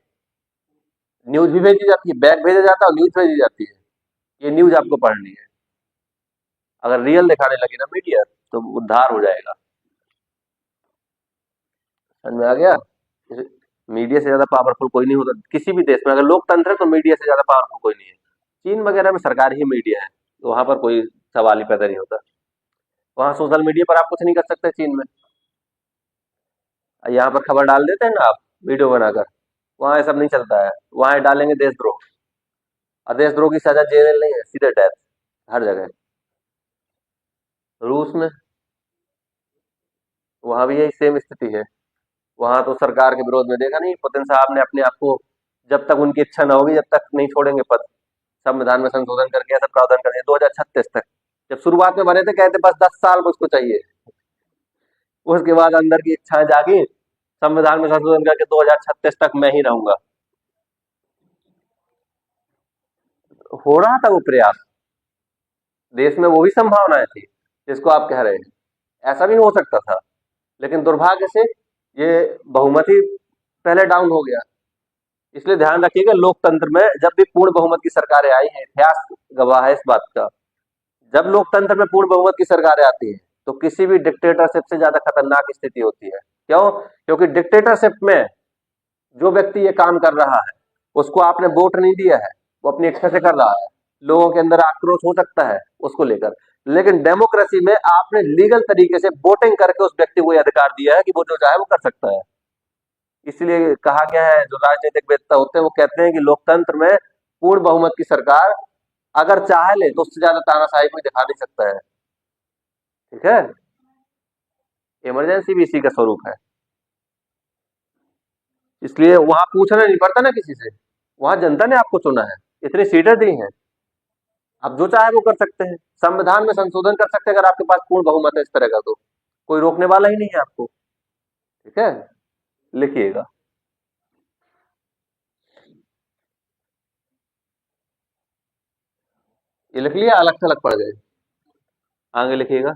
न्यूज भी भेजी जाती है, बैग भेजा जाता है और न्यूज भेजी जाती है, ये न्यूज आपको पढ़नी है। अगर रियल दिखाने लगे ना मीडिया, तो उद्धार हो जाएगा। समझ में आ गया। मीडिया से ज्यादा पावरफुल कोई नहीं होता किसी भी देश में, अगर लोकतंत्र है तो मीडिया से ज्यादा पावरफुल कोई नहीं है। चीन वगैरह में सरकार ही मीडिया है, तो वहां पर कोई सवाल ही पैदा नहीं होता। वहां सोशल मीडिया पर आप कुछ नहीं कर सकते चीन में, यहाँ पर खबर डाल देते हैं ना आप, वीडियो बनाकर, वहां ये सब नहीं चलता है, वहां ये डालेंगे देशद्रोह, और देशद्रोह की सजा जेल नहीं है, सीधे डेथ, हर जगह। रूस में, वहां भी यही सेम स्थिति है, वहां तो सरकार के विरोध में, देखा नहीं पुतिन साहब ने अपने आप को, जब तक उनकी इच्छा न होगी जब तक नहीं छोड़ेंगे पद, संविधान में संशोधन करके ऐसा प्रावधान कर दिया 2036 तक। जब शुरुआत में बने थे कहते बस 10 साल मुझको चाहिए, उसके बाद अंदर की इच्छाएं जागी, संविधान में संशोधन करके 2036 तक मैं ही रहूंगा। हो रहा था वो प्रयास, देश में वो भी संभावनाएं थी जिसको आप कह रहे हैं, ऐसा भी हो सकता था, लेकिन दुर्भाग्य से ये बहुमत ही पहले डाउन हो गया। इसलिए ध्यान रखिएगा, लोकतंत्र में जब भी पूर्ण बहुमत की सरकारें आई हैं, इतिहास गवाह है इस बात का, जब लोकतंत्र में पूर्ण बहुमत की सरकारें आती हैं तो किसी भी डिक्टेटरशिप से ज्यादा खतरनाक स्थिति होती है। क्यों? क्योंकि डिक्टेटरशिप में जो व्यक्ति ये काम कर रहा है उसको आपने वोट नहीं दिया है, वो अपनी इच्छा से कर रहा है, लोगों के अंदर आक्रोश हो सकता है उसको लेकर, लेकिन डेमोक्रेसी में आपने लीगल तरीके से वोटिंग करके उस व्यक्ति को ये अधिकार दिया है कि वो जो चाहे वो कर सकता है। इसलिए कहा गया है, जो राजनीतिक वेत्ता होते हैं वो कहते हैं कि लोकतंत्र में पूर्ण बहुमत की सरकार अगर चाह ले तो उससे ज्यादा तानाशाही कोई दिखा नहीं सकता है। ठीक है, इमरजेंसी भी इसी का स्वरूप है, इसलिए वहां पूछना नहीं पड़ता ना किसी से, वहां जनता ने आपको चुना है, इतनी सीटें दी हैं, आप जो चाहे वो कर सकते हैं, संविधान में संशोधन कर सकते हैं अगर आपके पास पूर्ण बहुमत है इस तरह का, तो कोई रोकने वाला ही नहीं है आपको। ठीक है, लिखिएगा। ये लिख लिया, अलग थलग पड़ गए, आगे लिखिएगा।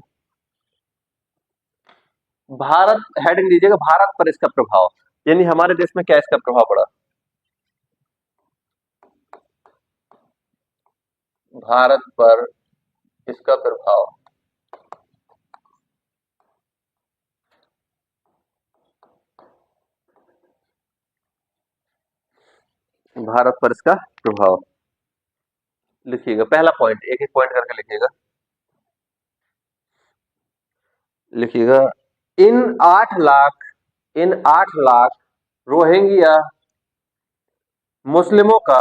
भारत हेडिंग दीजिएगा, भारत पर इसका प्रभाव, यानी हमारे देश में क्या इसका प्रभाव पड़ा। भारत पर इसका प्रभाव भारत पर इसका प्रभाव लिखिएगा। पहला पॉइंट एक एक पॉइंट करके लिखिएगा। लिखिएगा इन 8 लाख रोहिंग्या मुस्लिमों का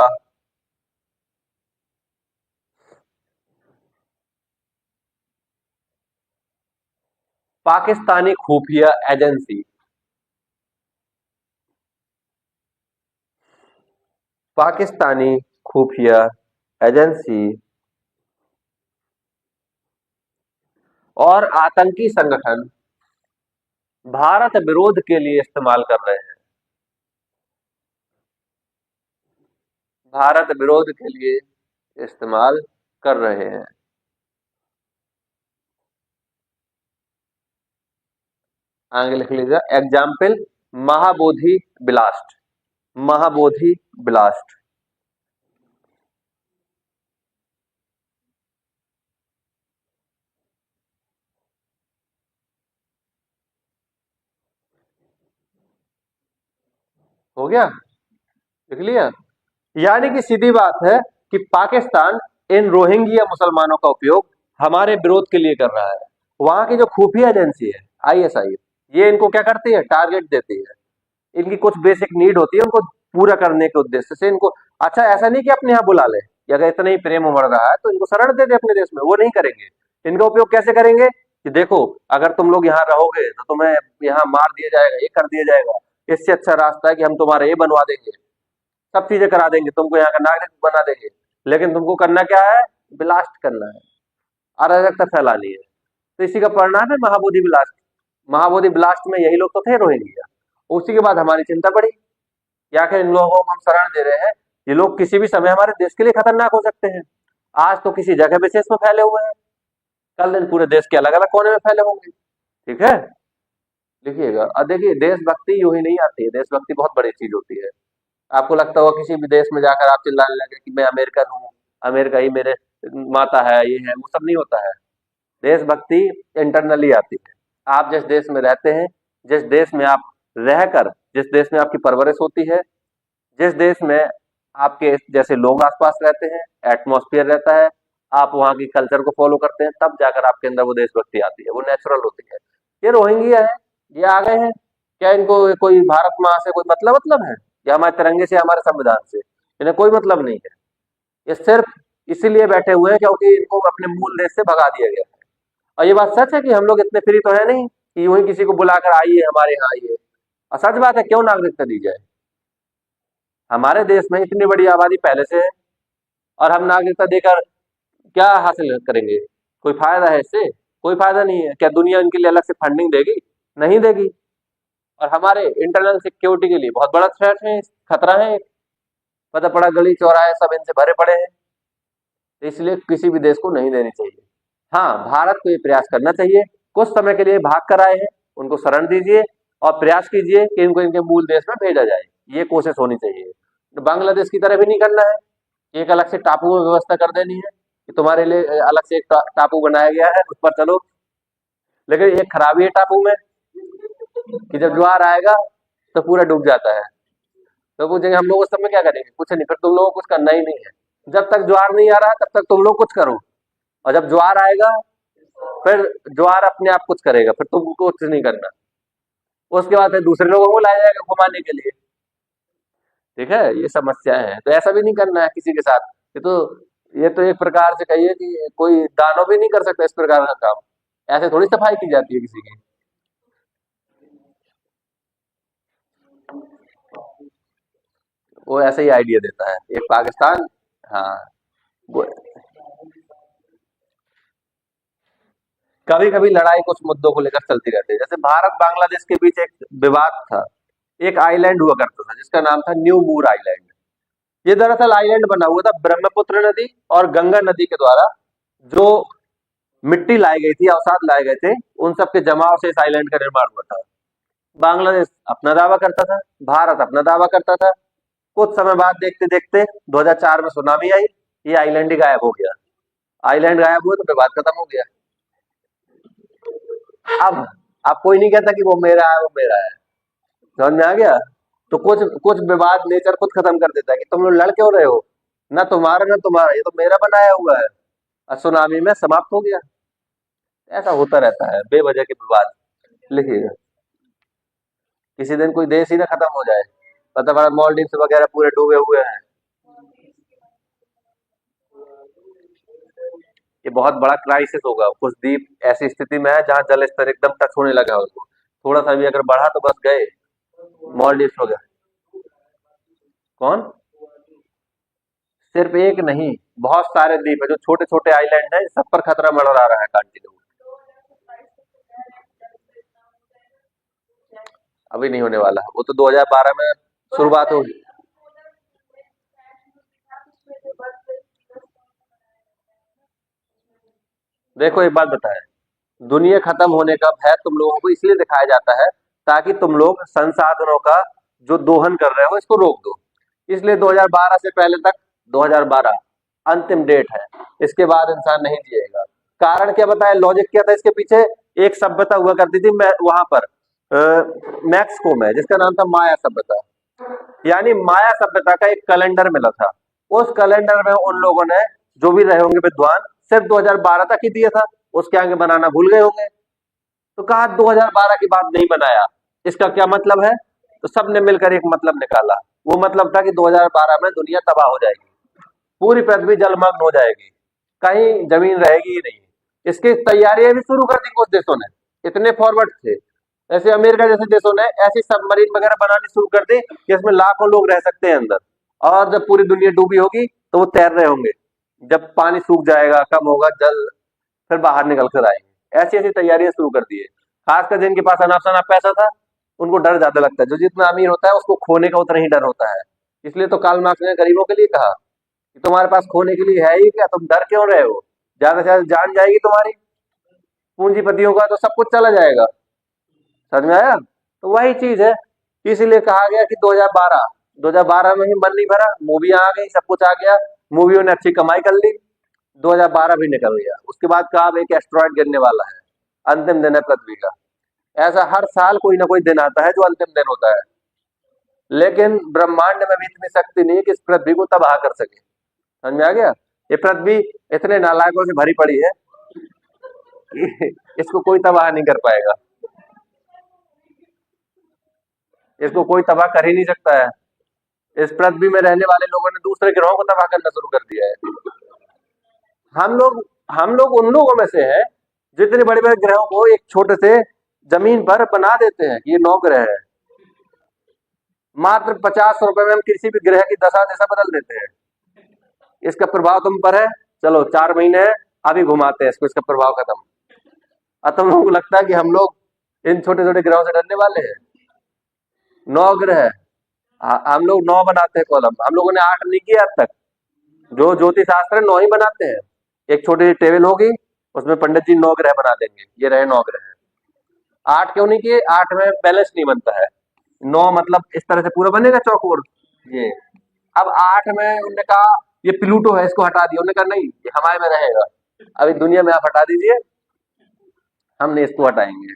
पाकिस्तानी खुफिया एजेंसी पाकिस्तानी खुफिया एजेंसी और आतंकी संगठन भारत विरोध के लिए इस्तेमाल कर रहे हैं। भारत विरोध के लिए इस्तेमाल कर रहे हैं। आगे लिख लीजिए example Mahabodhi blast. Mahabodhi blast हो गया, लिख लिया। यानी कि सीधी बात है कि पाकिस्तान इन रोहिंग्या मुसलमानों का उपयोग हमारे विरोध के लिए कर रहा है। वहां की जो खुफिया एजेंसी है आईएसआई, ये इनको क्या करती है, टारगेट देती है। इनकी कुछ बेसिक नीड होती है, उनको पूरा करने के उद्देश्य से इनको, अच्छा ऐसा नहीं कि अपने यहाँ बुला ले, कि अगर इतना ही प्रेम उमड़ रहा है तो इनको शरण दे दे अपने देश में, वो नहीं करेंगे। इनका उपयोग कैसे करेंगे कि देखो अगर तुम लोग यहाँ रहोगे तो तुम्हें यहाँ मार दिया जाएगा, ये कर दिया जाएगा, इससे अच्छा रास्ता है कि हम तुम्हारा ये बनवा देंगे, सब चीजें करा देंगे, तुमको यहाँ का नागरिक बना देंगे, लेकिन तुमको करना क्या है, ब्लास्ट करना है, अराजकता फैलानी है। तो इसी का परिणाम है महाबोधि ब्लास्ट। महाबोधि ब्लास्ट में यही लोग तो थे रोहिंग्या। उसी के बाद हमारी चिंता बढ़ी कि आखिर इन लोगों को हम शरण दे रहे हैं, ये लोग किसी भी समय हमारे देश के लिए खतरनाक हो सकते हैं। आज तो किसी जगह विशेष में फैले हुए हैं, कल दिन पूरे देश के अलग अलग कोने में फैले होंगे। ठीक है, लिखिएगा। और देखिए देशभक्ति यूं ही नहीं आती है, देशभक्ति बहुत बड़ी चीज होती है। आपको लगता होगा किसी भी देश में जाकर आप चिल्लाने लगे कि मैं अमेरिकन हूँ, अमेरिका ही मेरे माता है, ये है, वो सब नहीं होता है। देशभक्ति इंटरनली आती है। आप जिस देश में रहते हैं, जिस देश में आप रहकर, जिस देश में आपकी परवरिश होती है, जिस देश में आपके जैसे लोग आसपास रहते हैं, एटमॉस्फेयर रहता है, आप वहाँ की कल्चर को फॉलो करते हैं, तब जाकर आपके अंदर वो देशभक्ति आती है, वो नेचुरल होती है। ये रोहिंग्या है, ये आ गए हैं, क्या इनको कोई भारत माँ से कोई मतलब है, या हमारे तिरंगे से, हमारे संविधान से? इन्हें कोई मतलब नहीं है। ये सिर्फ इसीलिए बैठे हुए हैं क्योंकि इनको अपने मूल देश से भगा दिया गया है। और ये बात सच है कि हम लोग इतने फ्री तो है नहीं कि यूं ही किसी को बुलाकर आइए हमारे यहाँ आइए। और सच बात है, क्यों नागरिकता दी जाए? हमारे देश में इतनी बड़ी आबादी पहले से है, और हम नागरिकता देकर क्या हासिल करेंगे? कोई फायदा है इससे? कोई फायदा नहीं है। क्या दुनिया इनके लिए अलग से फंडिंग देगी? नहीं देगी। और हमारे इंटरनल सिक्योरिटी के लिए बहुत बड़ा थ्रेट है, खतरा है। पता पड़ा गली चौराहे सब इनसे भरे पड़े हैं। तो इसलिए किसी भी देश को नहीं देनी चाहिए। हाँ, भारत को ये प्रयास करना चाहिए, कुछ समय के लिए भाग कर आए हैं, उनको शरण दीजिए और प्रयास कीजिए कि इनको इनके मूल देश में भेजा जाए। ये कोशिश होनी चाहिए। तो बांग्लादेश की तरह भी नहीं करना है, एक अलग से टापू में व्यवस्था कर देनी है कि तुम्हारे लिए अलग से एक टापू बनाया गया है, उस पर चलो। लेकिन एक खराबी है टापू में कि जब ज्वार आएगा तो पूरा डूब जाता है। तो पूछेंगे हम लोग उस समय क्या करेंगे? कुछ नहीं, फिर तुम लोगों को कुछ करना ही नहीं है। जब तक ज्वार नहीं आ रहा तब तक तुम लोग कुछ करो, और जब ज्वार आएगा फिर ज्वार अपने आप कुछ करेगा, फिर तुमको कुछ नहीं करना। उसके बाद फिर दूसरे लोगों को लाया जाएगा घुमाने के लिए। ठीक है, ये समस्याएं हैं, तो ऐसा भी नहीं करना है किसी के साथ। ये तो एक प्रकार से कहिए कि कोई दानव भी नहीं कर सकता इस प्रकार का काम। ऐसे थोड़ी सफाई की जाती है किसी की। वो ऐसे ही आइडिया देता है एक पाकिस्तान। हाँ, वो कभी कभी लड़ाई कुछ मुद्दों को लेकर चलती रहती है। जैसे भारत बांग्लादेश के बीच एक विवाद था, एक आइलैंड हुआ करता था जिसका नाम था न्यू मूर आइलैंड। ये दरअसल आइलैंड बना हुआ था ब्रह्मपुत्र नदी और गंगा नदी के द्वारा। जो मिट्टी लाई गई थी, अवसाद लाए गए थे, उन सब के जमाव से इस आइलैंड का निर्माण हुआ था। बांग्लादेश अपना दावा करता था, भारत अपना दावा करता था। कुछ समय बाद देखते देखते 2004 में सुनामी आई, ये आइलैंड ही गायब हो गया। आइलैंड गायब हुए तो विवाद खत्म हो गया। अब कोई नहीं कहता कि वो मेरा है, वो मेरा है। समझ में आ गया? तो कुछ कुछ विवाद नेचर खुद खत्म कर देता है कि तुम लोग लड़ क्यों रहे हो, ना तुम्हारा ना तुम्हारा, ये तो मेरा बनाया हुआ है। और सुनामी में समाप्त हो गया। ऐसा होता रहता है बेवजह के विवाद। लिखिएगा, किसी दिन कोई देश ही ना खत्म हो जाए। पता पड़ा मॉलडीव्स वगैरह पूरे डूबे हुए हैं। ये बहुत बड़ा क्राइसिस होगा। कुछ द्वीप ऐसी स्थिति में है जहां जल स्तर एकदम टच होने लगा है उसको। थोड़ा सा भी अगर बढ़ा तो बस गए। मॉलडीव्स हो गया। कौन? सिर्फ एक नहीं, बहुत सारे द्वीप है जो छोटे छोटे आइलैंड है, सब पर खतरा मंडरा रहा है कंटिन्यू। अभी नहीं होने वाला, वो तो 2012 में शुरुआत होगी। देखो एक बात बताए, दुनिया खत्म होने का भय तुम लोगों को इसलिए दिखाया जाता है ताकि तुम लोग संसाधनों का जो दोहन कर रहे हो इसको रोक दो। इसलिए 2012 से पहले तक, 2012 अंतिम डेट है। इसके बाद इंसान नहीं जिएगा। कारण क्या बताया, लॉजिक क्या था इसके पीछे? एक सभ्यता हुआ करती थी मैं वहां पर मैक्सिको में, जिसका नाम था माया सभ्यता। यानी माया सभ्यता का एक कैलेंडर मिला था। उस कैलेंडर में उन लोगों ने, जो भी रहे होंगे विद्वान, सिर्फ 2012 तक ही दिया था। उसके आगे बनाना भूल गए होंगे। तो कहा 2012 की बात नहीं बनाया, इसका क्या मतलब है? तो सबने मिलकर एक मतलब निकाला। वो मतलब था कि 2012 में दुनिया तबाह हो जाएगी, पूरी पृथ्वी जलमग्न हो जाएगी, कहीं जमीन रहेगी ही नहीं। इसकी तैयारियां भी शुरू कर दी कुछ देशों ने, इतने फॉरवर्ड थे। ऐसे अमेरिका जैसे देशों ने ऐसी सबमरीन वगैरह बनानी शुरू कर दी कि इसमें लाखों लोग रह सकते हैं अंदर। और जब पूरी दुनिया डूबी होगी तो वो तैर रहे होंगे। जब पानी सूख जाएगा, कम होगा जल, फिर बाहर निकल कर आएंगे। ऐसी ऐसी तैयारियां शुरू कर दी है। खासकर जिनके पास अनाप शनाप पैसा था, उनको डर ज्यादा लगता है। जो जितना अमीर होता है उसको खोने का उतना ही डर होता है। इसलिए तो कार्ल मार्क्स ने गरीबों के लिए कहा कि तुम्हारे पास खोने के लिए है ही क्या, तुम डर क्यों रहे हो? ज्यादा से ज्यादा जान जाएगी तुम्हारी। पूंजीपतियों का तो सब कुछ चला जाएगा। समझ में आया? तो वही चीज है। इसीलिए कहा गया कि 2012 में ही मन नहीं भरा, मूवियां आ गई, सब कुछ आ गया, मूवियों ने अच्छी कमाई कर ली, 2012 भी निकल गया। उसके बाद कहा अब एक एस्ट्रॉयड गिरने वाला है, अंतिम दिन है पृथ्वी का। ऐसा हर साल कोई ना कोई दिन आता है जो अंतिम दिन होता है। लेकिन ब्रह्मांड में भी इतनी शक्ति नहीं है कि इस पृथ्वी को तबाह कर सके। समझ में आ गया? ये पृथ्वी इतने नालायकों से भरी पड़ी है कि इसको कोई तबाह नहीं कर पाएगा। इसको कोई तबाह कर ही नहीं सकता है। इस पृथ्वी में रहने वाले लोगों ने दूसरे ग्रहों को तबाह करना शुरू कर दिया है। हम लोग हम लोग उन लोगों में से हैं जितने बड़े बड़े ग्रहों को एक छोटे से जमीन पर बना देते हैं कि ये 9 ग्रह है। मात्र 50 रुपए में हम किसी भी ग्रह की दशा दिशा बदल देते हैं। इसका प्रभाव तुम पर है, चलो 4 महीने है, अभी घुमाते हैं इसको, इसका प्रभाव खत्म। अब तुम लोगों को लगता है कि हम लोग इन छोटे छोटे ग्रहों से डरने वाले हैं? 9 ग्रह, हम लोग 9 बनाते हैं कॉलम, हम लोगों ने 8 नहीं किया आज तक। जो ज्योतिष शास्त्र है 9 ही बनाते हैं। एक छोटी सी टेबल होगी, उसमें पंडित जी 9 ग्रह बना देंगे, ये रहे 9 ग्रह। 8 क्यों नहीं किए? 8 में बैलेंस नहीं बनता है। 9 मतलब इस तरह से पूरा बनेगा चौकोर। ये अब 8 में उन्होंने कहा ये प्लूटो है, इसको हटा दिया। उन्होंने कहा नहीं, ये हमारे में रहेगा। अभी दुनिया में आप हटा दीजिए, हमने इसको हटाएंगे।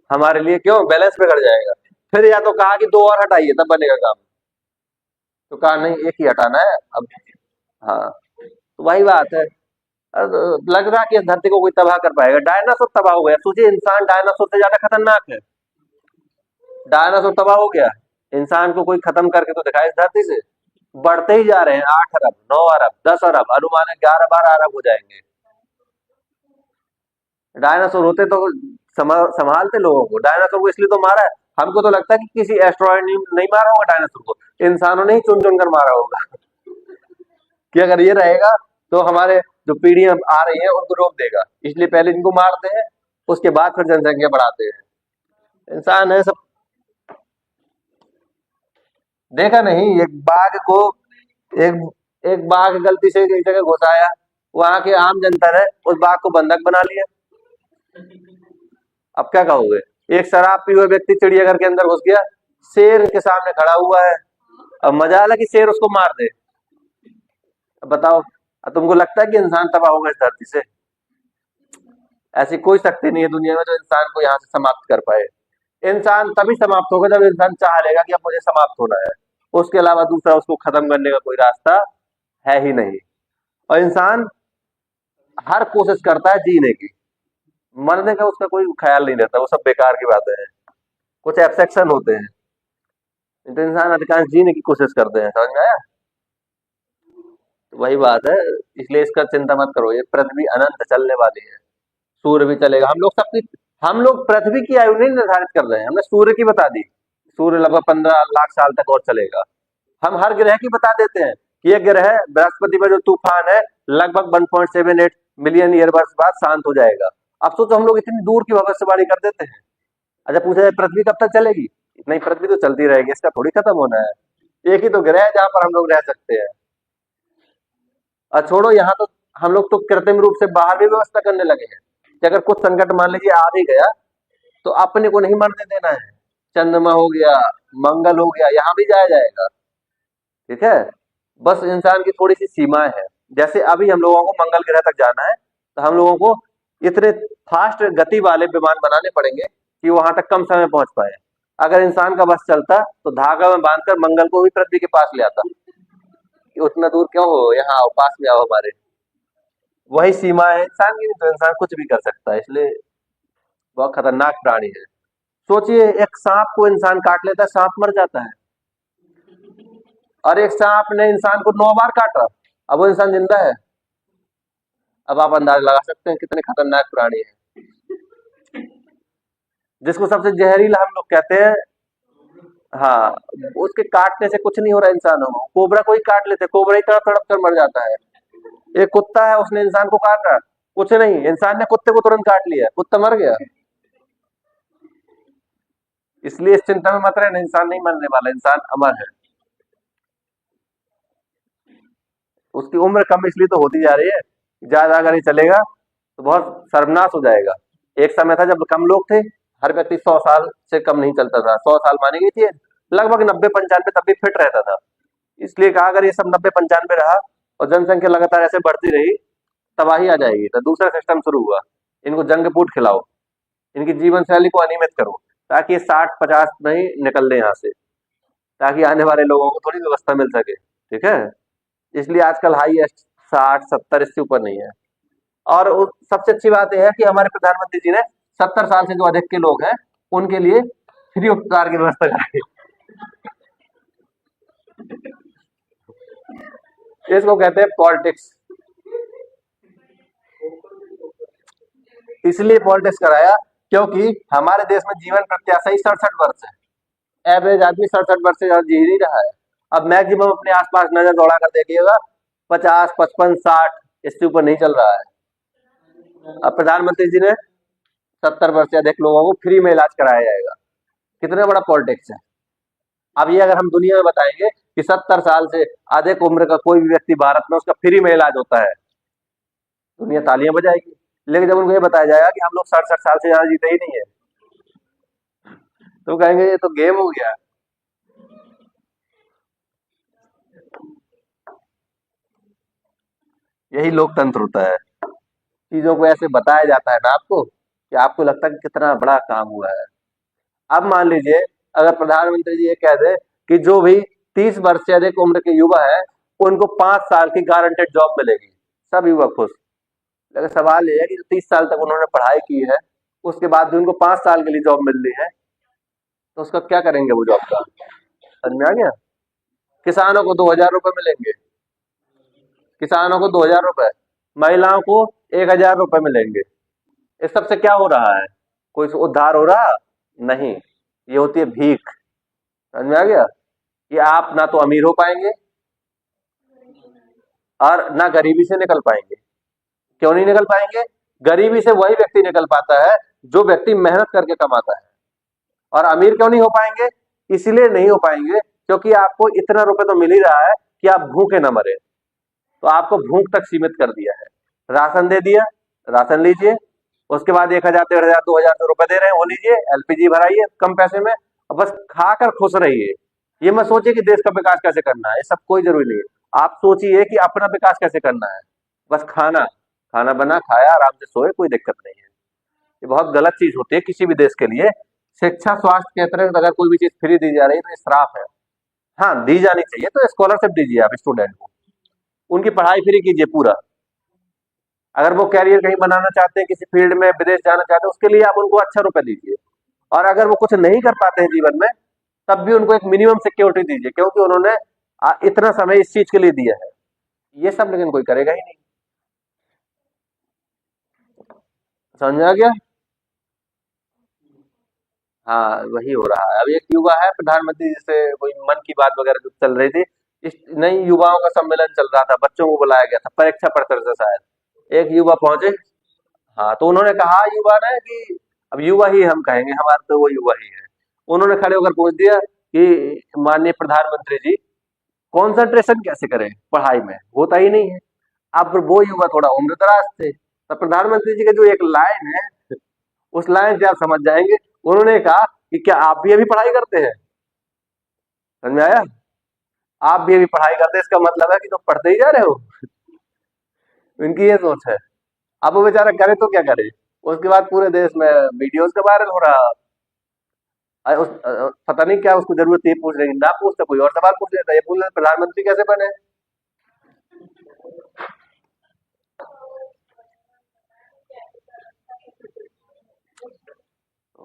हमारे लिए क्यों? बैलेंस बिगड़ जाएगा। फिर या तो कहा कि 2 और हटाइए तब बनेगा काम। तो कहा नहीं, एक ही हटाना है अब। हाँ, तो वही बात है। लग रहा है कि इस धरती को कोई तबाह कर पाएगा। डायनासोर तबाह हो गया, सोचिए इंसान डायनासोर से ज्यादा खतरनाक है। डायनासोर तबाह हो गया, इंसान को कोई खत्म करके तो दिखाए इस धरती से। बढ़ते ही जा रहे हैं, 8 अरब, 9 अरब, 10 अरब, अनुमान है 11-12 अरब हो जाएंगे। डायनासोर होते तो संभालते लोगों को। डायनासोर को इसलिए तो मारा है, हमको तो लगता है कि किसी एस्ट्रॉयड ने नहीं मारा होगा डायनासोर को, इंसानों ने ही चुन चुन कर मारा होगा कि अगर ये रहेगा तो हमारे जो पीढ़ियां आ रही है उनको रोक देगा, इसलिए पहले इनको मारते हैं, उसके बाद फिर जनसंख्या बढ़ाते हैं। इंसान है सब। देखा नहीं, एक बाघ को, एक एक बाघ गलती से एक जगह घुसाया, वहां के आम जनता ने उस बाघ को बंधक बना लिया। अब क्या कहोगे? एक शराब पी हुए व्यक्ति चिड़ियाघर के अंदर घुस गया, शेर के सामने खड़ा हुआ है। अब मजा आला कि शेर उसको मार दे। अब बताओ, तुमको लगता है कि इंसान तबाह होगा इस धरती से? ऐसी कोई शक्ति नहीं है दुनिया में जो इंसान को यहाँ से समाप्त कर पाए। इंसान तभी समाप्त होगा जब इंसान चाह लेगा कि अब मुझे समाप्त होना है। उसके अलावा दूसरा उसको खत्म करने का कोई रास्ता है ही नहीं। और इंसान हर कोशिश करता है जीने की, मरने का उसका कोई ख्याल नहीं रहता, वो सब बेकार की बातें हैं, कुछ एब्सेक्शन होते हैं। तो इंसान अधिकांश जीने की कोशिश करते हैं, समझ में आया? तो वही बात है, इसलिए इसका चिंता मत करो, ये पृथ्वी अनंत चलने वाली है। सूर्य भी चलेगा, हम लोग पृथ्वी की आयु नहीं निर्धारित कर रहे हैं, हमने सूर्य की बता दी। सूर्य लगभग 15 लाख साल तक और चलेगा। हम हर ग्रह की बता देते हैं कि ये ग्रह बृहस्पति पर जो तूफान है लगभग 1.78 मिलियन ईयर वर्ष बाद शांत हो जाएगा। अब सोचो हम लोग इतनी दूर की भविष्यवाणी कर देते हैं। अच्छा पूछा जाए पृथ्वी कब तक चलेगी? नहीं, पृथ्वी तो चलती रहेगी, इसका थोड़ी खत्म होना है। एक ही तो ग्रह है जहां पर हम लोग रह सकते हैं। और छोड़ो, यहाँ तो हम लोग तो कृत्रिम रूप से बाहर भी व्यवस्था करने लगे हैं कि अगर कुछ संकट मान लीजिए आ भी गया तो अपने को नहीं मरने देना है। चंद्रमा हो गया, मंगल हो गया, यहाँ भी जाया जाएगा। ठीक है, बस इंसान की थोड़ी सी सीमाएं हैं। जैसे अभी हम लोगों को मंगल ग्रह तक जाना है तो हम लोगों को इतने फास्ट गति वाले विमान बनाने पड़ेंगे कि वहां तक कम समय पहुंच पाए। अगर इंसान का बस चलता तो धागा में बांधकर मंगल को भी पृथ्वी के पास ले आता कि उतना दूर क्यों हो, यहाँ आओ, पास में आओ हमारे। वही सीमा है इंसान की, नहीं तो इंसान कुछ भी कर सकता है, इसलिए बहुत खतरनाक प्राणी है। सोचिए एक सांप को इंसान काट लेता है, सांप मर जाता है, और एक सांप ने इंसान को 9 बार काटा, अब वो इंसान जिंदा है। अब आप अंदाजा लगा सकते हैं कितने खतरनाक प्राणी है। जिसको सबसे जहरीला हम लोग कहते हैं, हाँ, उसके काटने से कुछ नहीं हो रहा इंसानों को। कोबरा को ही काट लेते, कोबरा ही तड़प तड़प कर मर जाता है। एक कुत्ता है, उसने इंसान को काटा, कुछ नहीं, इंसान ने कुत्ते को तुरंत काट लिया, कुत्ता मर गया। इसलिए इस चिंता में मत रहना, इंसान नहीं मरने वाला, इंसान अमर है। उसकी उम्र कम इसलिए तो होती जा रही है, ज्यादा अगर ये चलेगा तो बहुत सर्वनाश हो जाएगा। एक समय था जब कम लोग थे, हर व्यक्ति 100 साल से कम नहीं चलता था, 100 साल मानी गई थी, लगभग 90-95 तब भी फिट रहता था। इसलिए कहा अगर ये सब 90-95 रहा और जनसंख्या लगातार ऐसे बढ़ती रही, तबाही आ जाएगी। तो दूसरा सिस्टम शुरू हुआ, इनको जंक फूड खिलाओ, इनकी जीवन शैली को अनियमित करो, ताकि ये 60-50 में ही निकल ले यहाँ से, ताकि आने वाले लोगों को थोड़ी व्यवस्था मिल सके। ठीक है, इसलिए आजकल हाईएस्ट 60-70, इससे ऊपर नहीं है। और सबसे अच्छी बात यह है कि हमारे प्रधानमंत्री जी ने 70 साल से जो अधिक के लोग हैं उनके लिए फ्री उपचार की व्यवस्था कराई। इसको कहते हैं पॉलिटिक्स। इसलिए पॉलिटिक्स कराया क्योंकि हमारे देश में जीवन प्रत्याशा ही 67 वर्ष है। एवरेज आदमी 67 वर्ष से ज्यादा जी नहीं रहा है। अब मैक्सिमम अपने आसपास नजर दौड़ा कर देखिएगा, 50, 55, 60, इससे ऊपर नहीं चल रहा है। अब प्रधानमंत्री जी ने 70 वर्ष से अधिक लोगों को फ्री में इलाज कराया जाएगा। कितना बड़ा पॉलिटिक्स है। अब ये अगर हम दुनिया में बताएंगे कि 70 साल से अधिक उम्र का कोई भी व्यक्ति भारत में उसका फ्री में इलाज होता है, दुनिया तालियां बजाएगी। लेकिन जब उनको ये बताया जाएगा कि हम लोग 67 साल से ज्यादा जीते ही नहीं है, तो कहेंगे ये तो गेम हो गया। यही लोकतंत्र होता है, चीजों को ऐसे बताया जाता है ना आपको कि आपको लगता है कि कितना बड़ा काम हुआ है। अब मान लीजिए अगर प्रधानमंत्री जी ये कह दे कि जो भी 30 वर्ष से अधिक उम्र के युवा है उनको 5 साल की गारंटेड जॉब मिलेगी, सब युवा खुश। लेकिन सवाल ये है कि जो 30 साल तक उन्होंने पढ़ाई की है उसके बाद भी उनको 5 साल के लिए जॉब मिल रही है, तो उसका क्या करेंगे वो जॉब का? समझ में आ गया? किसानों को 2,000 रुपए मिलेंगे, किसानों को 2,000 रुपए, महिलाओं को 1,000 रुपए मिलेंगे। इस सबसे क्या हो रहा है? कोई उद्धार हो रहा नहीं, ये होती है भीख। समझ में आ गया कि आप ना तो अमीर हो पाएंगे और ना गरीबी से निकल पाएंगे। क्यों नहीं निकल पाएंगे? गरीबी से वही व्यक्ति निकल पाता है जो व्यक्ति मेहनत करके कमाता है। और अमीर क्यों नहीं हो पाएंगे? इसलिए नहीं हो पाएंगे क्योंकि आपको इतना रुपए तो मिल ही रहा है कि आप भूखे ना मरे, तो आपको भूख तक सीमित कर दिया है। राशन दे दिया, राशन लीजिए, उसके बाद 1,000, 1,500, 2,000 रुपए दे रहे हैं, वो लीजिए, एलपीजी भराइए कम पैसे में, और बस खाकर खुश रहिए। ये मत सोचिए कि देश का विकास कैसे करना है, ये सब कोई जरूरी नहीं है। आप सोचिए कि अपना विकास कैसे करना है। बस खाना, खाना बना, खाया, आराम से सोए, कोई दिक्कत नहीं है। ये बहुत गलत चीज़ होती है किसी भी देश के लिए। शिक्षा, स्वास्थ्य के अंतर्गत अगर कोई भी चीज़ फ्री दी जा रही है तो ये श्राप है। हाँ, दी जानी चाहिए तो स्कॉलरशिप दीजिए आप स्टूडेंट को, उनकी पढ़ाई फ्री कीजिए पूरा। अगर वो करियर कहीं बनाना चाहते हैं, किसी फील्ड में विदेश जाना चाहते हैं, उसके लिए आप उनको अच्छा रुपए दीजिए। और अगर वो कुछ नहीं कर पाते हैं जीवन में, तब भी उनको एक मिनिमम सिक्योरिटी दीजिए, क्योंकि उन्होंने इतना समय इस चीज के लिए दिया है। ये सब लेकिन कोई करेगा ही नहीं। समझ आ गया? हाँ, वही हो रहा है। अब एक युवा है प्रधानमंत्री, जैसे कोई मन की बात वगैरह जो चल रही थी, इस नई युवाओं का सम्मेलन चल रहा था, बच्चों को बुलाया गया था परीक्षा पर चर्चा शायद। एक युवा पहुंचे, हाँ, तो उन्होंने कहा युवा ने कि अब युवा ही हम कहेंगे, हमारे तो वो युवा ही है। उन्होंने खड़े होकर पूछ दिया कि माननीय प्रधानमंत्री जी, कंसंट्रेशन कैसे करें पढ़ाई में, होता ही नहीं है। अब वो युवा थोड़ा उम्रदराज थे, तो प्रधानमंत्री जी का जो एक लाइन है, उस लाइन से आप समझ जाएंगे। उन्होंने कहा कि क्या आप भी अभी पढ़ाई करते हैं? समझ में आया? आप भी अभी पढ़ाई करते हैं, इसका मतलब है कि तुम पढ़ते ही जा रहे हो। इनकी ये सोच है। अब वो बेचारा करे तो क्या करे। उसके बाद पूरे देश में वीडियोस का वायरल हो रहा। पता नहीं क्या उसको जरूरत थी पूछ रही, ना पूछता कोई और सवाल पूछ लेता, ये पूछ लेता प्रधानमंत्री कैसे बने।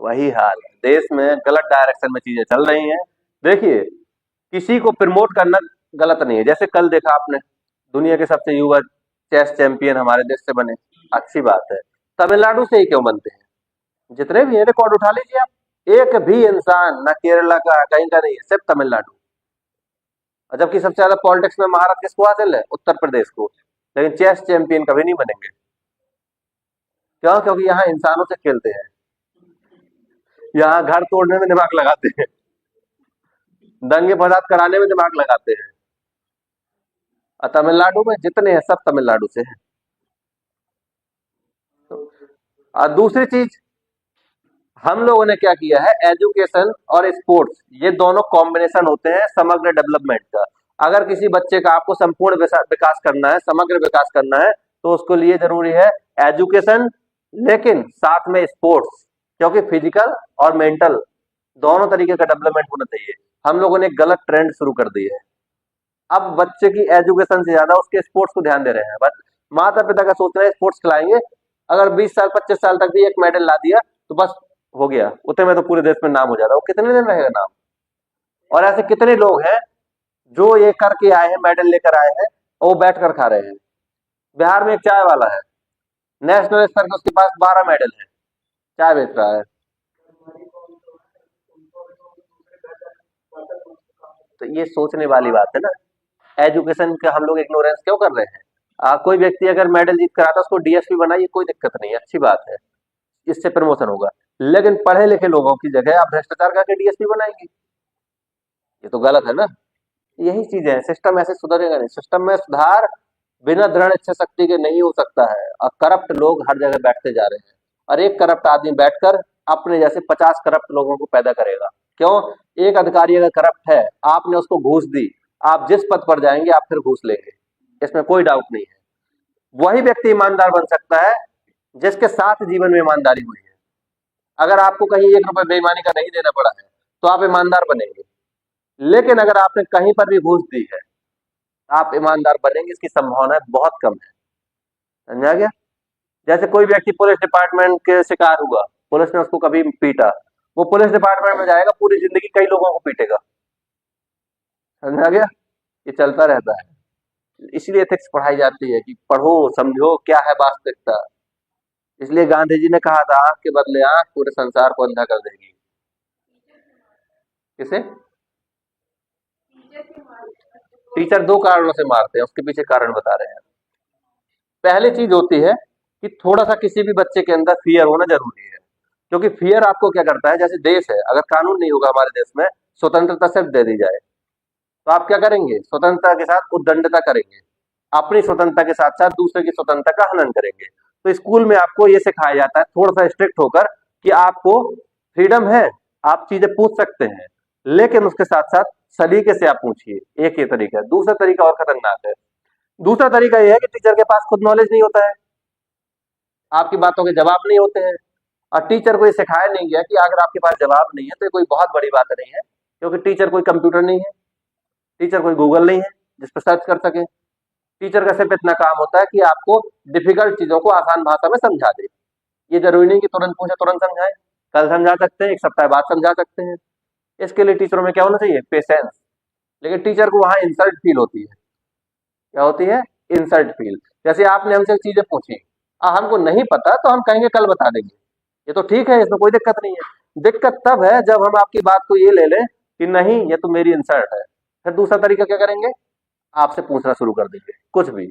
वही हाल है, देश में गलत डायरेक्शन में चीजें चल रही हैं। देखिए, किसी को प्रमोट करना गलत नहीं है। जैसे कल देखा आपने, दुनिया के सबसे युवा चेस चैंपियन हमारे देश से बने, अच्छी बात है। तमिलनाडु से ही क्यों बनते हैं? जितने भी हैं रिकॉर्ड उठा लीजिए आप, एक भी इंसान ना केरला का कहीं का नहीं है, सिर्फ तमिलनाडु। और जबकि सबसे ज्यादा पॉलिटिक्स में महारत किसको हासिल है? उत्तर प्रदेश को। लेकिन चेस चैंपियन कभी नहीं बनेंगे। क्यों? क्योंकि यहाँ इंसानों से खेलते हैं, यहाँ घर तोड़ने में दिमाग लगाते हैं, दंगे फसाद कराने में दिमाग लगाते हैं। और तमिलनाडु में जितने हैं सब तमिलनाडु से हैं। और दूसरी चीज, हम लोगों ने क्या किया है, एजुकेशन और स्पोर्ट्स ये दोनों कॉम्बिनेशन होते हैं समग्र डेवलपमेंट का। अगर किसी बच्चे का आपको संपूर्ण विकास करना है, समग्र विकास करना है, तो उसको लिए जरूरी है एजुकेशन, लेकिन साथ में स्पोर्ट्स, क्योंकि फिजिकल और मेंटल दोनों तरीके का डेवलपमेंट होना चाहिए। हम लोगों ने एक गलत ट्रेंड शुरू कर दी है। अब बच्चे की एजुकेशन से ज्यादा उसके स्पोर्ट्स को ध्यान दे रहे हैं। बस माता पिता का सोच रहे हैं स्पोर्ट्स खिलाएंगे, अगर 20 साल 25 साल तक भी एक मेडल ला दिया तो बस हो गया, उतने में तो पूरे देश में नाम हो जाता है। वो कितने दिन रहेगा नाम? और ऐसे कितने लोग हैं जो ये करके आए हैं, मेडल लेकर आए हैं, और वो बैठ कर खा रहे हैं। बिहार में एक चाय वाला है, नेशनल स्तर का उसके पास 12 मेडल है, चाय बेच रहा है। तो ये सोचने वाली बात है ना, एजुकेशन का हम लोग इग्नोरेंस क्यों कर रहे हैं? कोई व्यक्ति अगर मेडल जीत कर आता है उसको डीएसपी बनाइए, कोई दिक्कत नहीं है, अच्छी बात है, इससे प्रमोशन होगा। लेकिन पढ़े लिखे लोगों की जगह आप भ्रष्टाचार करके डीएसपी बनाएंगे, ये तो गलत है ना। यही चीज है, सिस्टम ऐसे सुधरेगा नहीं। सिस्टम में सुधार बिना दृढ़ इच्छा शक्ति के नहीं हो सकता है। और करप्ट लोग हर जगह बैठते जा रहे हैं, और एक करप्ट आदमी बैठकर अपने जैसे 50 करप्ट लोगों को पैदा करेगा। क्यों? एक अधिकारी अगर करप्ट है, आपने उसको घूस दी, आप जिस पद पर जाएंगे आप फिर घूस लेंगे, इसमें कोई डाउट नहीं है। वही व्यक्ति ईमानदार बन सकता है जिसके साथ जीवन में ईमानदारी हुई है। अगर आपको कहीं 1 रुपए बेईमानी का नहीं देना पड़ा है तो आप ईमानदार बनेंगे। लेकिन अगर आपने कहीं पर भी घूस दी है, आप ईमानदार बनेंगे इसकी संभावना बहुत कम है। समझा गया? जैसे कोई व्यक्ति पुलिस डिपार्टमेंट के शिकार हुआ, पुलिस ने उसको कभी पीटा, वो पुलिस डिपार्टमेंट में जाएगा, पूरी जिंदगी कई लोगों को पीटेगा। समझा गया? ये चलता रहता है। इसलिए एथिक्स पढ़ाई जाती है कि पढ़ो, समझो क्या है वास्तविकता। इसलिए गांधी जी ने कहा था, आंख के बदले आंख पूरे संसार को अंधा कर देगी। किसे? टीचर दो कारणों से मारते हैं, उसके पीछे कारण बता रहे हैं। पहली चीज होती है कि थोड़ा सा किसी भी बच्चे के अंदर फियर होना जरूरी है। क्योंकि फियर आपको क्या करता है, जैसे देश है, अगर कानून नहीं होगा हमारे देश में, स्वतंत्रता सिर्फ दे दी जाए, तो आप क्या करेंगे? स्वतंत्रता के साथ उद्दंडता करेंगे, अपनी स्वतंत्रता के साथ साथ दूसरे की स्वतंत्रता का हनन करेंगे। तो स्कूल में आपको ये सिखाया जाता है थोड़ा सा स्ट्रिक्ट होकर कि आपको फ्रीडम है, आप चीजें पूछ सकते हैं, लेकिन उसके साथ साथ सलीके से आप पूछिए। एक ये तरीका है। दूसरा तरीका और खतरनाक है, दूसरा तरीका यह है कि टीचर के पास खुद नॉलेज नहीं होता है, आपकी बातों के जवाब नहीं होते हैं, और टीचर को ये सिखाया नहीं गया कि अगर आपके पास जवाब नहीं है तो ये कोई बहुत बड़ी बात नहीं है, क्योंकि टीचर कोई कंप्यूटर नहीं है, टीचर कोई गूगल नहीं है जिस पर सर्च कर सके। टीचर का सिर्फ इतना काम होता है कि आपको डिफिकल्ट चीजों को आसान भाषा में समझा दे। ये जरूरी नहीं कि तुरंत पूछे तुरंत समझाए, कल समझा सकते हैं, एक सप्ताह बाद समझा सकते हैं। इसके लिए टीचरों में क्या होना चाहिए? पेशेंस। लेकिन टीचर को वहां इंसल्ट फील होती है। क्या होती है? Insult feel. जैसे आपने हमसे चीजें पूछी, हमको नहीं पता तो हम कहेंगे कल बता देंगे, ये तो ठीक है, इसमें कोई दिक्कत नहीं है। दिक्कत तब है जब हम आपकी बात को ये ले लें कि नहीं ये तो मेरी इंसल्ट है, फिर दूसरा तरीका क्या करेंगे? आपसे पूछना शुरू कर देंगे कुछ भी।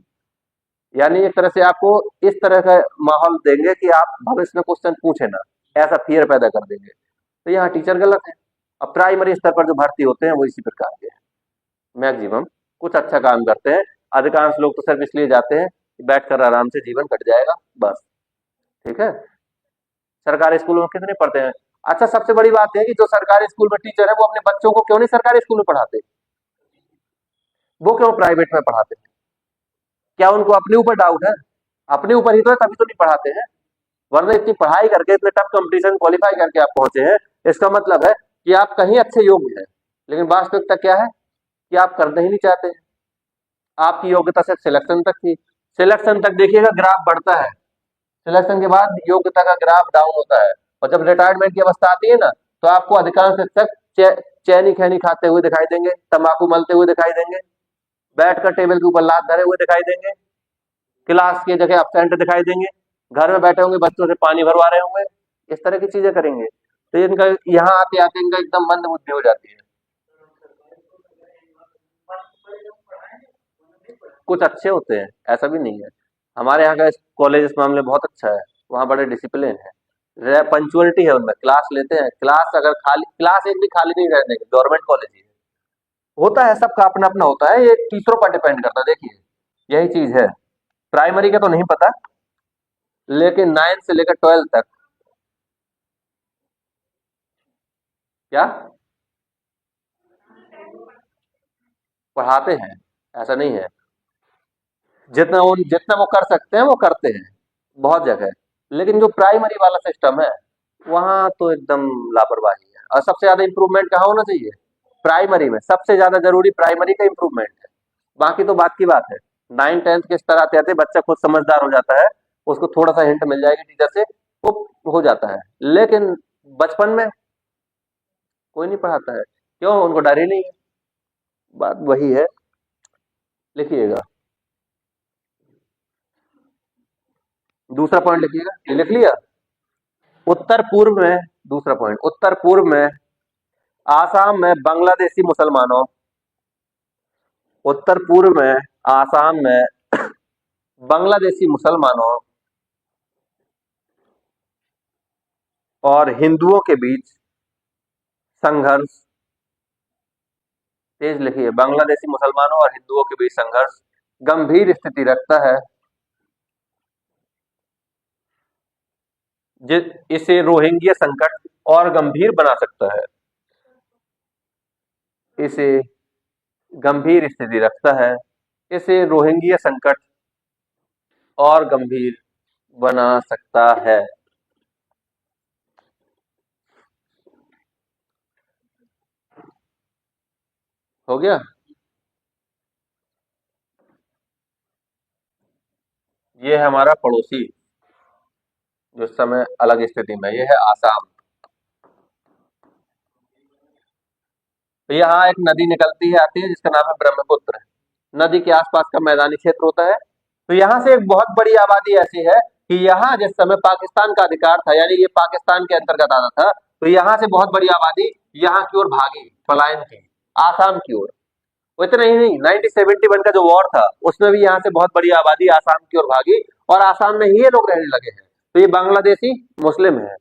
यानी एक तरह से आपको इस तरह का माहौल देंगे कि आप भविष्य में क्वेश्चन पूछे ना, ऐसा फियर पैदा कर देंगे। तो यहाँ टीचर गलत है। अब प्राइमरी स्तर पर जो भर्ती होते हैं वो इसी प्रकार के हैं। मैक्सिमम कुछ अच्छा काम करते हैं, अधिकांश लोग तो सिर्फ इसलिए जाते हैं कि बैठकर आराम से जीवन कट जाएगा बस। ठीक है। सरकारी स्कूलों में कितने पढ़ते हैं? अच्छा, सबसे बड़ी बात है कि जो सरकारी स्कूल में टीचर है वो अपने बच्चों को क्यों नहीं सरकारी स्कूल में पढ़ाते, वो क्यों प्राइवेट में पढ़ाते हैं? क्या उनको अपने ऊपर डाउट है? अपने ऊपर ही तो है, तभी तो नहीं पढ़ाते हैं। वरना इतनी पढ़ाई करके, इतने टफ कंपटीशन क्वालिफाई करके आप पहुंचे हैं, इसका मतलब है कि आप कहीं अच्छे योग्य हैं। लेकिन वास्तविकता क्या है कि आप करना ही नहीं चाहते हैं। आपकी योग्यता सिर्फ सिलेक्शन तक थी। सिलेक्शन तक देखिएगा ग्राफ बढ़ता है, सिलेक्शन के बाद योग्यता का ग्राफ डाउन होता है, और जब रिटायरमेंट की अवस्था आती है ना, तो आपको अधिकांश शिक्षक चैनी खैनी खाते हुए दिखाई देंगे, तंबाकू मलते हुए दिखाई देंगे, बैठकर टेबल के ऊपर लात धरे हुए दिखाई देंगे, क्लास की जगह अपसेंट दिखाई देंगे, घर में बैठे होंगे बच्चों से पानी भरवा रहे होंगे, इस तरह की चीजें करेंगे। तो इनका यहाँ आते आते इनका एकदम मंद बुद्धि हो जाती है। कुछ अच्छे होते हैं, ऐसा भी नहीं है। हमारे यहाँ का कॉलेज इस मामले में बहुत अच्छा है, वहाँ बड़े डिसिप्लिन है, पंचुअलिटी है उनमें, क्लास लेते हैं, क्लास अगर खाली, क्लास एक भी खाली नहीं रहने की, गवर्नमेंट कॉलेज ही है। होता है, सबका अपना अपना होता है, ये टीचरों पर डिपेंड करता है। देखिए यही चीज है। प्राइमरी का तो नहीं पता, लेकिन 9 से लेकर 12 तक क्या पढ़ाते हैं, ऐसा नहीं है। जितना वो कर सकते हैं वो करते हैं, बहुत जगह। लेकिन जो प्राइमरी वाला सिस्टम है वहां तो एकदम लापरवाही है। और सबसे ज्यादा इंप्रूवमेंट कहाँ होना चाहिए? प्राइमरी में। सबसे ज्यादा जरूरी प्राइमरी का इंप्रूवमेंट है, बाकी तो बात की बात है। 9 10 के स्तर आते आते बच्चा खुद समझदार हो जाता है, उसको थोड़ा सा हिंट मिल जाएगी टीचर से, वो हो जाता है। लेकिन बचपन में कोई नहीं पढ़ाता है, क्यों? उनको डर ही नहीं है। बात वही है। लिखिएगा, दूसरा पॉइंट लिखिएगा। ये लिख लिया? उत्तर पूर्व में, दूसरा पॉइंट, उत्तर पूर्व में आसाम में बांग्लादेशी मुसलमानों, उत्तर पूर्व में आसाम में बांग्लादेशी मुसलमानों और हिंदुओं के बीच संघर्ष, तेज लिखिए, बांग्लादेशी मुसलमानों और हिंदुओं के बीच संघर्ष गंभीर स्थिति रखता है, इसे रोहिंग्या संकट और गंभीर बना सकता है, इसे गंभीर स्थिति रखता है, इसे रोहिंग्या संकट और गंभीर बना सकता है। हो गया? ये है हमारा पड़ोसी जो इस समय अलग स्थिति में, ये है आसाम। तो यहाँ एक नदी निकलती है, आती है, जिसका नाम है ब्रह्मपुत्र। नदी के आसपास का मैदानी क्षेत्र होता है। तो यहाँ से एक बहुत बड़ी आबादी ऐसी है कि यहाँ जिस समय पाकिस्तान का अधिकार था, यानी ये पाकिस्तान के अंतर्गत आता था, तो यहाँ से बहुत बड़ी आबादी यहाँ की ओर भागी, पलायन की, आसाम की ओर। वो इतना ही नहीं, 1971 का जो वॉर था उसमें भी यहाँ से बहुत बड़ी आबादी आसाम की ओर भागी, और आसाम में ही ये लोग रहने लगे हैं। तो ये बांग्लादेशी मुस्लिम है,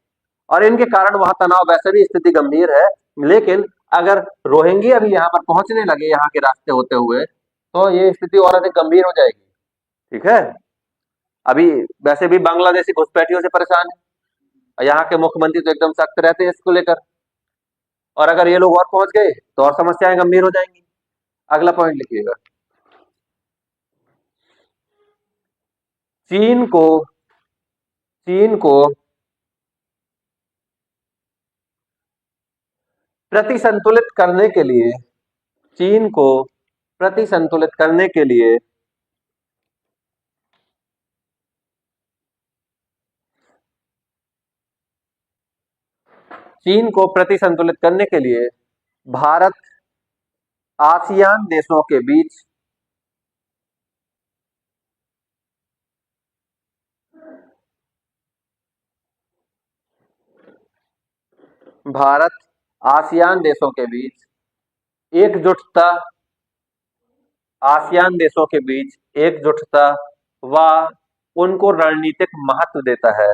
और इनके कारण वहां तनाव, वैसे भी स्थिति गंभीर है। लेकिन अगर रोहिंग्या भी यहाँ पर पहुंचने लगे, यहाँ के रास्ते होते हुए, तो ये स्थिति और अधिक गंभीर हो जाएगी। ठीक है। अभी वैसे भी बांग्लादेशी घुसपैठियों से परेशान है, और यहाँ के मुख्यमंत्री तो एकदम सख्त रहते हैं इसको लेकर, और अगर ये लोग और पहुंच गए तो और समस्याएं गंभीर हो जाएंगी। अगला पॉइंट लिखिएगा। चीन को चीन को प्रतिसंतुलित करने के लिए चीन को प्रतिसंतुलित करने के लिए चीन को प्रतिसंतुलित करने के लिए भारत आसियान देशों के बीच भारत आसियान देशों के बीच एकजुटता आसियान देशों के बीच एकजुटता व उनको रणनीतिक महत्व देता है।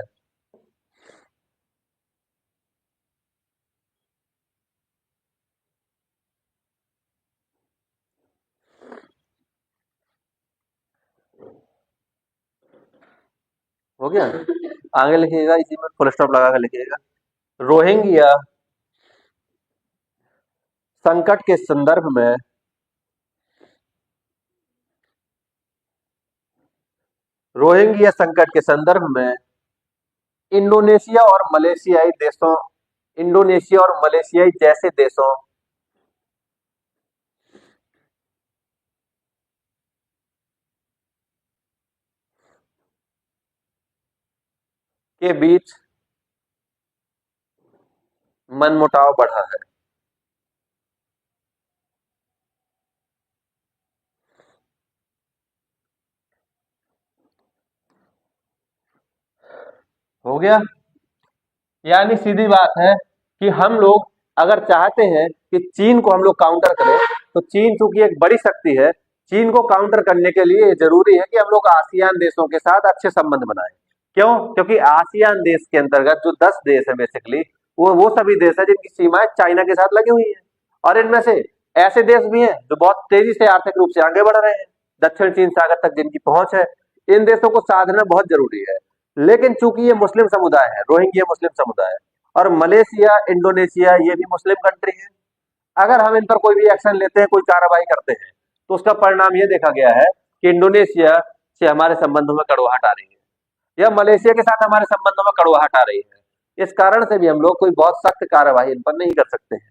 हो गया। आगे लिखिएगा, इसी में फुल स्टॉप लगा कर लिखिएगा। रोहिंग्या संकट के संदर्भ में रोहिंग्या संकट के संदर्भ में इंडोनेशिया और मलेशियाई देशों इंडोनेशिया और मलेशियाई जैसे देशों के बीच मनमुटाव बढ़ा है। हो गया। यानी सीधी बात है कि हम लोग अगर चाहते हैं कि चीन को हम लोग काउंटर करें, तो चीन चूंकि एक बड़ी शक्ति है, चीन को काउंटर करने के लिए जरूरी है कि हम लोग आसियान देशों के साथ अच्छे संबंध बनाएं। क्यों? क्योंकि आसियान देश के अंतर्गत जो 10 देश है बेसिकली, वो सभी देश है जिनकी सीमाएं चाइना के साथ लगी हुई है, और इनमें से ऐसे देश भी हैं जो बहुत तेजी से आर्थिक रूप से आगे बढ़ रहे हैं, दक्षिण चीन सागर तक जिनकी पहुंच है। इन देशों को साधना बहुत जरूरी है। लेकिन चूंकि ये मुस्लिम समुदाय है, रोहिंग्या मुस्लिम समुदाय है, और मलेशिया इंडोनेशिया ये भी मुस्लिम कंट्री है, अगर हम इन पर कोई भी एक्शन लेते हैं, कोई कार्रवाई करते हैं, तो उसका परिणाम ये देखा गया है कि इंडोनेशिया से हमारे संबंधों में कड़वाहट आ रही है, या मलेशिया के साथ हमारे संबंधों में कड़वाहट आ रही है। इस कारण से भी हम लोग कोई बहुत सख्त कार्रवाई इन पर नहीं कर सकते हैं।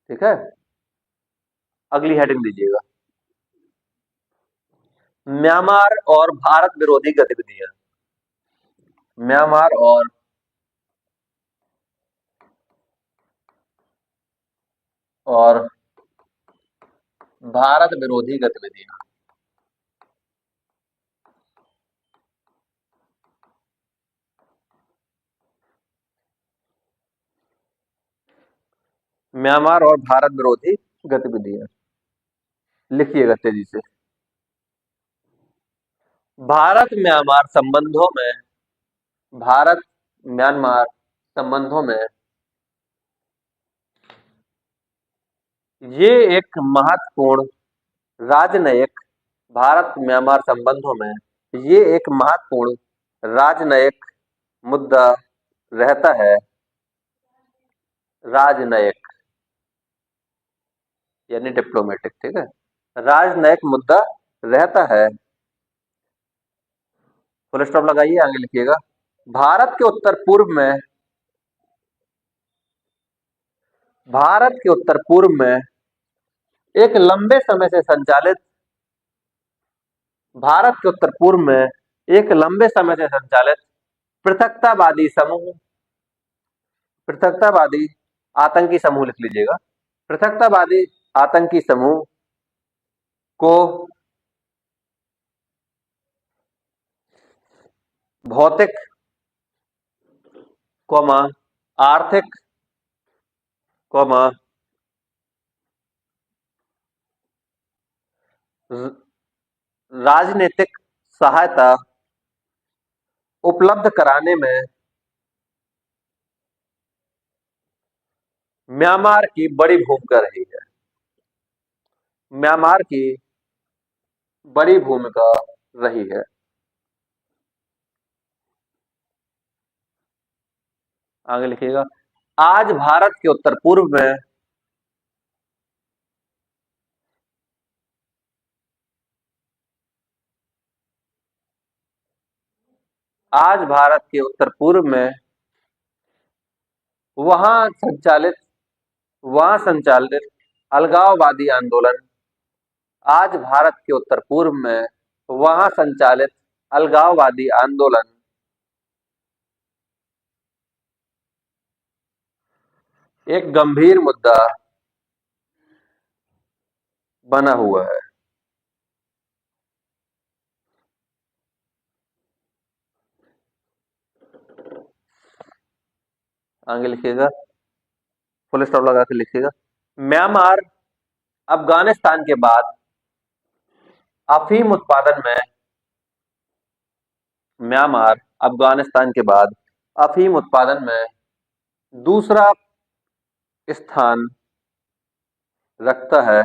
ठीक है, अगली हेडिंग दीजिएगा। म्यांमार और भारत विरोधी गतिविधियां। म्यांमार और भारत विरोधी गतिविधियां। म्यांमार और भारत विरोधी गतिविधियां लिखिएगा तेजी से। भारत म्यांमार संबंधों में भारत म्यांमार संबंधों में ये एक महत्वपूर्ण राजनयिक भारत म्यांमार संबंधों में ये एक महत्वपूर्ण राजनयिक मुद्दा रहता है। राजनयिक यानी डिप्लोमेटिक। ठीक है, राजनयिक मुद्दा रहता है। फुल स्टॉप लगाइए, आगे लिखिएगा। भारत के उत्तर पूर्व में भारत के उत्तर पूर्व में एक लंबे समय से संचालित भारत के उत्तर पूर्व में एक लंबे समय से संचालित पृथकतावादी समूह पृथकतावादी आतंकी समूह लिख लीजिएगा। पृथकतावादी आतंकी समूह को भौतिक कौमा आर्थिक कौमा राजनीतिक सहायता उपलब्ध कराने में म्यांमार की बड़ी भूमिका रही है। म्यांमार की बड़ी भूमिका रही है। आगे लिखिएगा। आज भारत के उत्तर पूर्व में आज भारत के उत्तर पूर्व में वहां संचालित वहां संचालित अलगाववादी आंदोलन, आज भारत के उत्तर पूर्व में वहां संचालित अलगाववादी आंदोलन एक गंभीर मुद्दा बना हुआ है। आगे लिखिएगा, फुल स्टॉप लगा के लिखिएगा। म्यांमार अफगानिस्तान के बाद अफीम उत्पादन में म्यांमार अफगानिस्तान के बाद अफीम उत्पादन में दूसरा स्थान रखता है।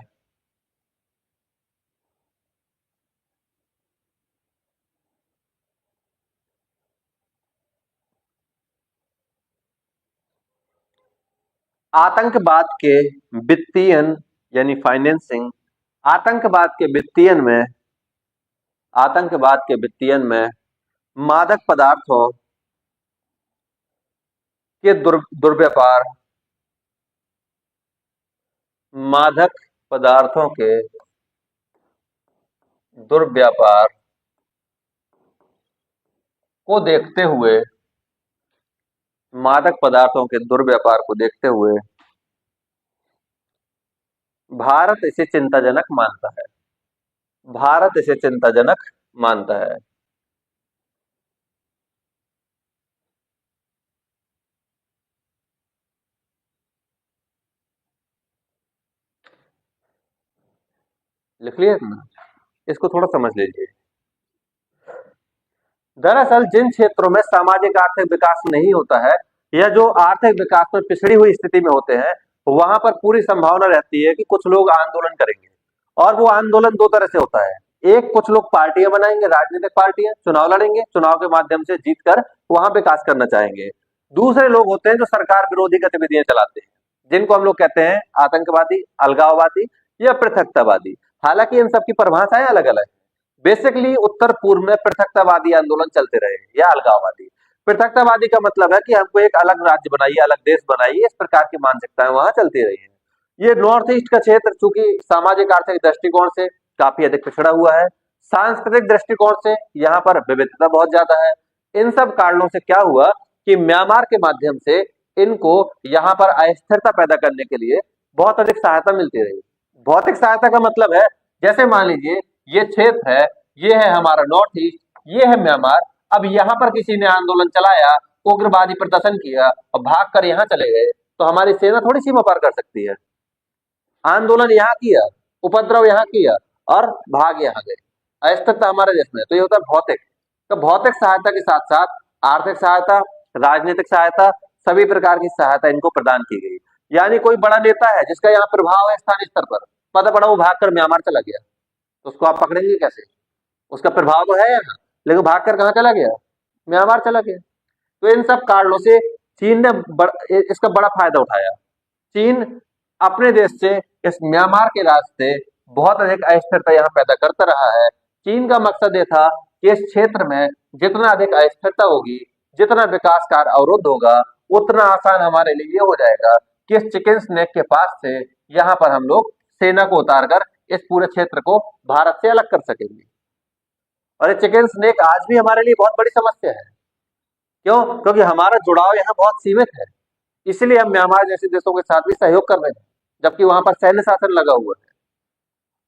आतंकवाद के वित्तीयन यानी फाइनेंसिंग, आतंकवाद के वित्तीयन में आतंकवाद के वित्तीयन में मादक पदार्थों के दुर्व्यापार, मादक पदार्थों के दुर्व्यापार को देखते हुए मादक पदार्थों के दुर्व्यापार को देखते हुए भारत इसे चिंताजनक मानता है। भारत इसे चिंताजनक मानता है। लिख लिया ना, इसको थोड़ा समझ लीजिए। दरअसल जिन क्षेत्रों में सामाजिक आर्थिक विकास नहीं होता है या जो आर्थिक विकास में पिछड़ी हुई स्थिति में होते हैं, वहां पर पूरी संभावना रहती है कि कुछ लोग आंदोलन करेंगे। और वो आंदोलन दो तरह से होता है। एक, कुछ लोग पार्टियां बनाएंगे, राजनीतिक पार्टियां चुनाव लड़ेंगे, चुनाव के माध्यम से जीतकर वहां विकास करना चाहेंगे। दूसरे लोग होते हैं जो सरकार विरोधी गतिविधियां चलाते हैं, जिनको हम लोग कहते हैं आतंकवादी, अलगाववादी या पृथकतावादी। हालांकि इन सबकी परिभाषाएं अलग अलग है। बेसिकली उत्तर पूर्व में पृथकतावादी आंदोलन चलते रहे या अलगाववादी। पृथकतावादी का मतलब है कि हमको एक अलग राज्य बनाइए, अलग देश बनाइए, इस प्रकार की मानसिकताएं वहां चलती रही है। ये नॉर्थ ईस्ट का क्षेत्र चूंकि सामाजिक आर्थिक दृष्टिकोण से काफी अधिक पिछड़ा हुआ है, सांस्कृतिक दृष्टिकोण से यहाँ पर विविधता बहुत ज्यादा है। इन सब कारणों से क्या हुआ कि म्यांमार के माध्यम से इनको यहाँ पर अस्थिरता पैदा करने के लिए बहुत अधिक सहायता मिलती रही। भौतिक सहायता का मतलब है, जैसे मान लीजिए ये क्षेत्र है, ये है हमारा नॉर्थ ईस्ट, ये है म्यांमार। अब यहाँ पर किसी ने आंदोलन चलाया, उग्रवादी प्रदर्शन किया और भागकर यहाँ चले गए, तो हमारी सेना थोड़ी सीमा पार कर सकती है। आंदोलन यहाँ किया, उपद्रव यहाँ किया और भाग यहाँ गए, अस्थिरता हमारे देश में। तो ये होता है भौतिक। तो भौतिक सहायता के साथ साथ आर्थिक सहायता, राजनीतिक सहायता, सभी प्रकार की सहायता इनको प्रदान की गई। यानी कोई बड़ा नेता है जिसका यहाँ प्रभाव है स्थानीय स्तर पर, पता पड़ा वो भागकर म्यांमार चला गया, तो उसको आप पकड़ेंगे कैसे? उसका प्रभाव तो है यहाँ, लेकिन भागकर कहाँ चला गया? म्यांमार चला गया। तो इन सब कारणों से चीन ने इसका बड़ा फायदा उठाया। चीन अपने देश से इस म्यांमार के रास्ते बहुत अधिक अस्थिरता यहाँ पैदा करता रहा है। चीन का मकसद ये था कि इस क्षेत्र में जितना अधिक अस्थिरता होगी, जितना विकास कार्य अवरुद्ध होगा, उतना आसान हमारे लिए ये हो जाएगा कि इस चिकन स्नेक के पास से यहाँ पर हम लोग सेना को उतारकर इस पूरे क्षेत्र को भारत से अलग कर सकेंगे। और ये चिकन स्नेक आज भी हमारे लिए बहुत बड़ी समस्या है। क्यों? क्योंकि हमारा जुड़ाव यहाँ बहुत सीमित है, इसलिए हम म्यांमार जैसे देशों के साथ भी सहयोग कर रहे हैं, जबकि वहां पर सैन्य शासन लगा हुआ है।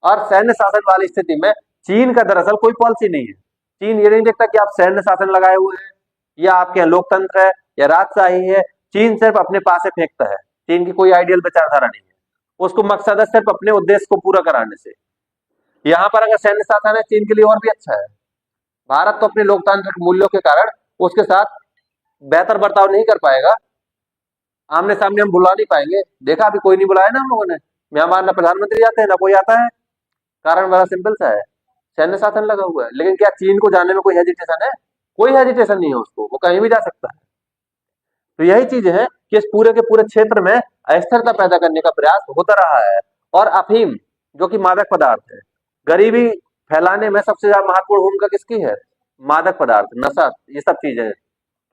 और सैन्य शासन वाली स्थिति में चीन का दरअसल कोई पॉलिसी नहीं है। चीन ये नहीं देखता कि आप सैन्य शासन लगाए हुए हैं या आपके यहाँ लोकतंत्र है या राजशाही है। चीन सिर्फ अपने पास से फेंकता है। चीन की कोई आइडियल विचारधारा नहीं है, उसको मकसद है सिर्फ अपने उद्देश्य को पूरा कराने से। यहाँ पर अगर सैन्य शासन है, चीन के लिए और भी अच्छा है। भारत तो अपने लोकतांत्रिक मूल्यों के कारण उसके साथ बेहतर बर्ताव नहीं कर पाएगा, आमने सामने हम बुला नहीं पाएंगे। देखा अभी कोई नहीं बुलाया ना हम लोगों ने, म्यांमार ना प्रधानमंत्री आते हैं ना कोई आता है। कारण बड़ा सिंपल सा है, सैन्य शासन लगा हुआ है। लेकिन क्या चीन को जाने में कोई हेजिटेशन है? कोई हेजिटेशन नहीं है उसको, वो कहीं भी जा सकता है। तो यही चीज है कि इस पूरे के पूरे क्षेत्र में अस्थिरता पैदा करने का प्रयास होता रहा है। और अफीम जो कि मादक पदार्थ है, गरीबी फैलाने में सबसे ज्यादा महत्वपूर्ण भूमिका किसकी है? मादक पदार्थ, नशा, ये सब चीजें हैं।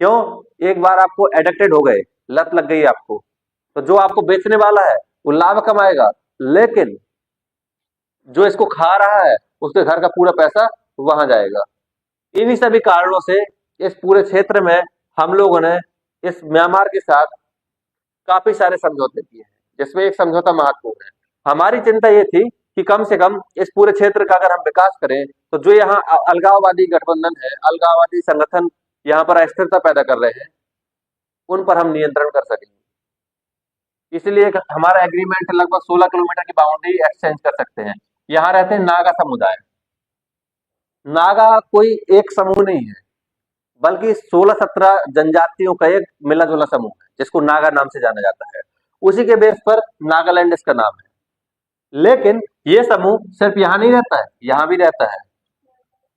क्यों? एक बार आपको एडिक्टेड हो गए, लत लग गई आपको, तो जो आपको बेचने वाला है वो लाभ कमाएगा, लेकिन जो इसको खा रहा है उसके घर का पूरा पैसा वहां जाएगा। इन्हीं सभी कारणों से इस पूरे क्षेत्र में हम लोगों ने इस म्यांमार के साथ काफी सारे समझौते किए हैं, जिसमें एक समझौता महत्वपूर्ण है। हमारी चिंता ये थी कि कम से कम इस पूरे क्षेत्र का अगर हम विकास करें, तो जो यहाँ अलगाववादी गठबंधन है, अलगाववादी संगठन यहाँ पर अस्थिरता पैदा कर रहे हैं, उन पर हम नियंत्रण कर सकेंगे। इसलिए हमारा एग्रीमेंट लगभग 16 किलोमीटर की बाउंड्री एक्सचेंज कर सकते हैं। यहाँ रहते हैं नागा समुदाय। नागा कोई एक समूह नहीं है, बल्कि 16-17 जनजातियों का एक मिला जुला समूह है, जिसको नागा नाम से जाना जाता है। उसी के बेस पर नागालैंड इसका नाम है। लेकिन ये समूह सिर्फ यहाँ नहीं रहता है, यहाँ भी रहता है।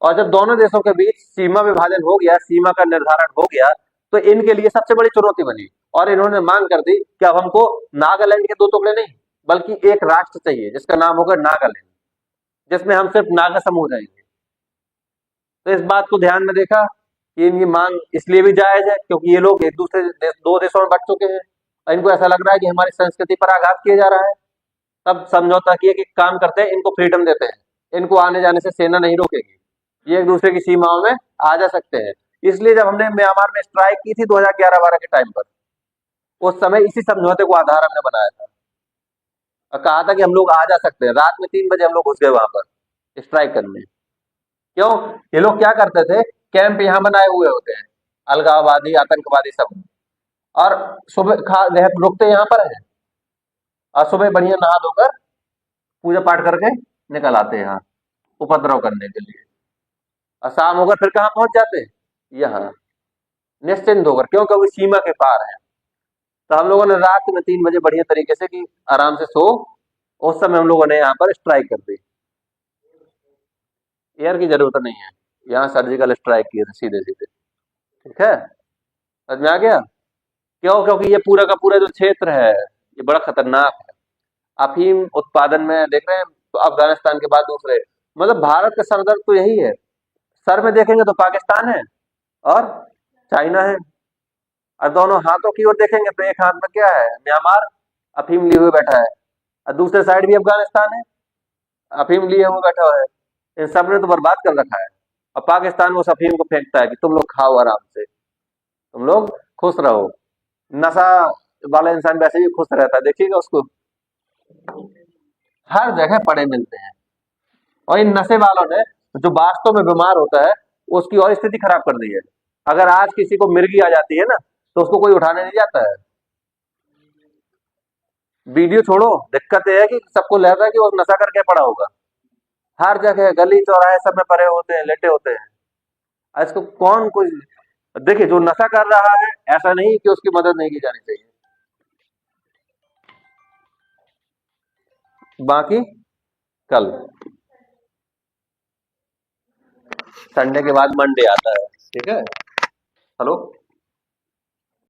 और जब दोनों देशों के बीच सीमा विभाजन हो गया, सीमा का निर्धारण हो गया, तो इनके लिए सबसे बड़ी चुनौती बनी, और इन्होंने मांग कर दी कि अब हमको नागालैंड के दो टुकड़े नहीं, बल्कि एक राष्ट्र चाहिए, जिसका नाम होगा नागालैंड, जिसमें हम सिर्फ नागा समूह रहेंगे। तो इस बात को ध्यान में देखा कि इनकी मांग इसलिए भी जायज है क्योंकि ये लोग एक दूसरे दो देशों में बट चुके हैं, और इनको ऐसा लग रहा है कि हमारी संस्कृति पर आघात किया जा रहा है। तब समझौता किया कि काम करते हैं, इनको फ्रीडम देते हैं, इनको आने जाने से सेना नहीं रोकेगी, ये एक दूसरे की सीमाओं में आ जा सकते हैं। इसलिए जब हमने म्यांमार में स्ट्राइक की थी 2011-12 के टाइम पर, उस समय इसी समझौते को आधार हमने बनाया था और कहा था कि हम लोग आ जा सकते हैं। रात में 3 बजे हम लोग घुस गए वहां पर स्ट्राइक करने। क्यों? ये लोग क्या करते थे, कैंप यहाँ बनाए हुए होते हैं, अलगाववादी आतंकवादी सब, और सुबह खा रुकते यहाँ पर है, और सुबह बढ़िया नहा धोकर पूजा पाठ करके निकल आते हैं यहाँ उपद्रव करने के लिए, और शाम होकर फिर कहाँ पहुंच जाते हैं, यहाँ निश्चिंत होकर। क्यों? क्योंकि सीमा के पार है। तो हम लोगों ने रात में 3 बजे बढ़िया तरीके से कि आराम से सो, उस समय हम लोगों ने यहाँ पर स्ट्राइक कर दी। एयर की जरूरत नहीं है, यहाँ सर्जिकल स्ट्राइक किए थे सीधे सीधे। ठीक है, समझ में आ गया? क्यों? क्योंकि ये पूरा का पूरा जो क्षेत्र है ये बड़ा खतरनाक है। अफीम उत्पादन में देख रहे हैं, तो अफगानिस्तान के बाद दूसरे, मतलब भारत का सरदर्द तो यही है। सर में देखेंगे तो पाकिस्तान है और चाइना है, और दोनों हाथों की ओर देखेंगे तो एक हाथ में क्या है, म्यांमार अफीम लिए हुए बैठा है, और दूसरे साइड भी अफगानिस्तान है, अफीम लिए हुए बैठा हुआ है। इन सब ने तो बर्बाद कर रखा है, और पाकिस्तान उस अफीम को फेंकता है कि तुम लोग खाओ आराम से, तुम लोग खुश रहो। नशा वाला इंसान वैसे भी खुश रहता है, देखिएगा उसको हर जगह पड़े मिलते हैं। और इन नशे वालों ने जो वास्तव में बीमार होता है उसकी और स्थिति खराब कर दी है। अगर आज किसी को मिर्गी आ जाती है ना, तो उसको कोई उठाने नहीं जाता है। वीडियो छोड़ो, दिक्कत यह है कि सबको लगता है कि वो नशा करके पड़ा होगा। हर जगह गली चौराहे सब में पड़े होते हैं, लेटे होते हैं। आज इसको कौन कोई देखिए, जो नशा कर रहा है ऐसा नहीं कि उसकी मदद नहीं की जानी चाहिए। बाकी कल संडे के बाद मंडे आता है। ठीक है, हेलो।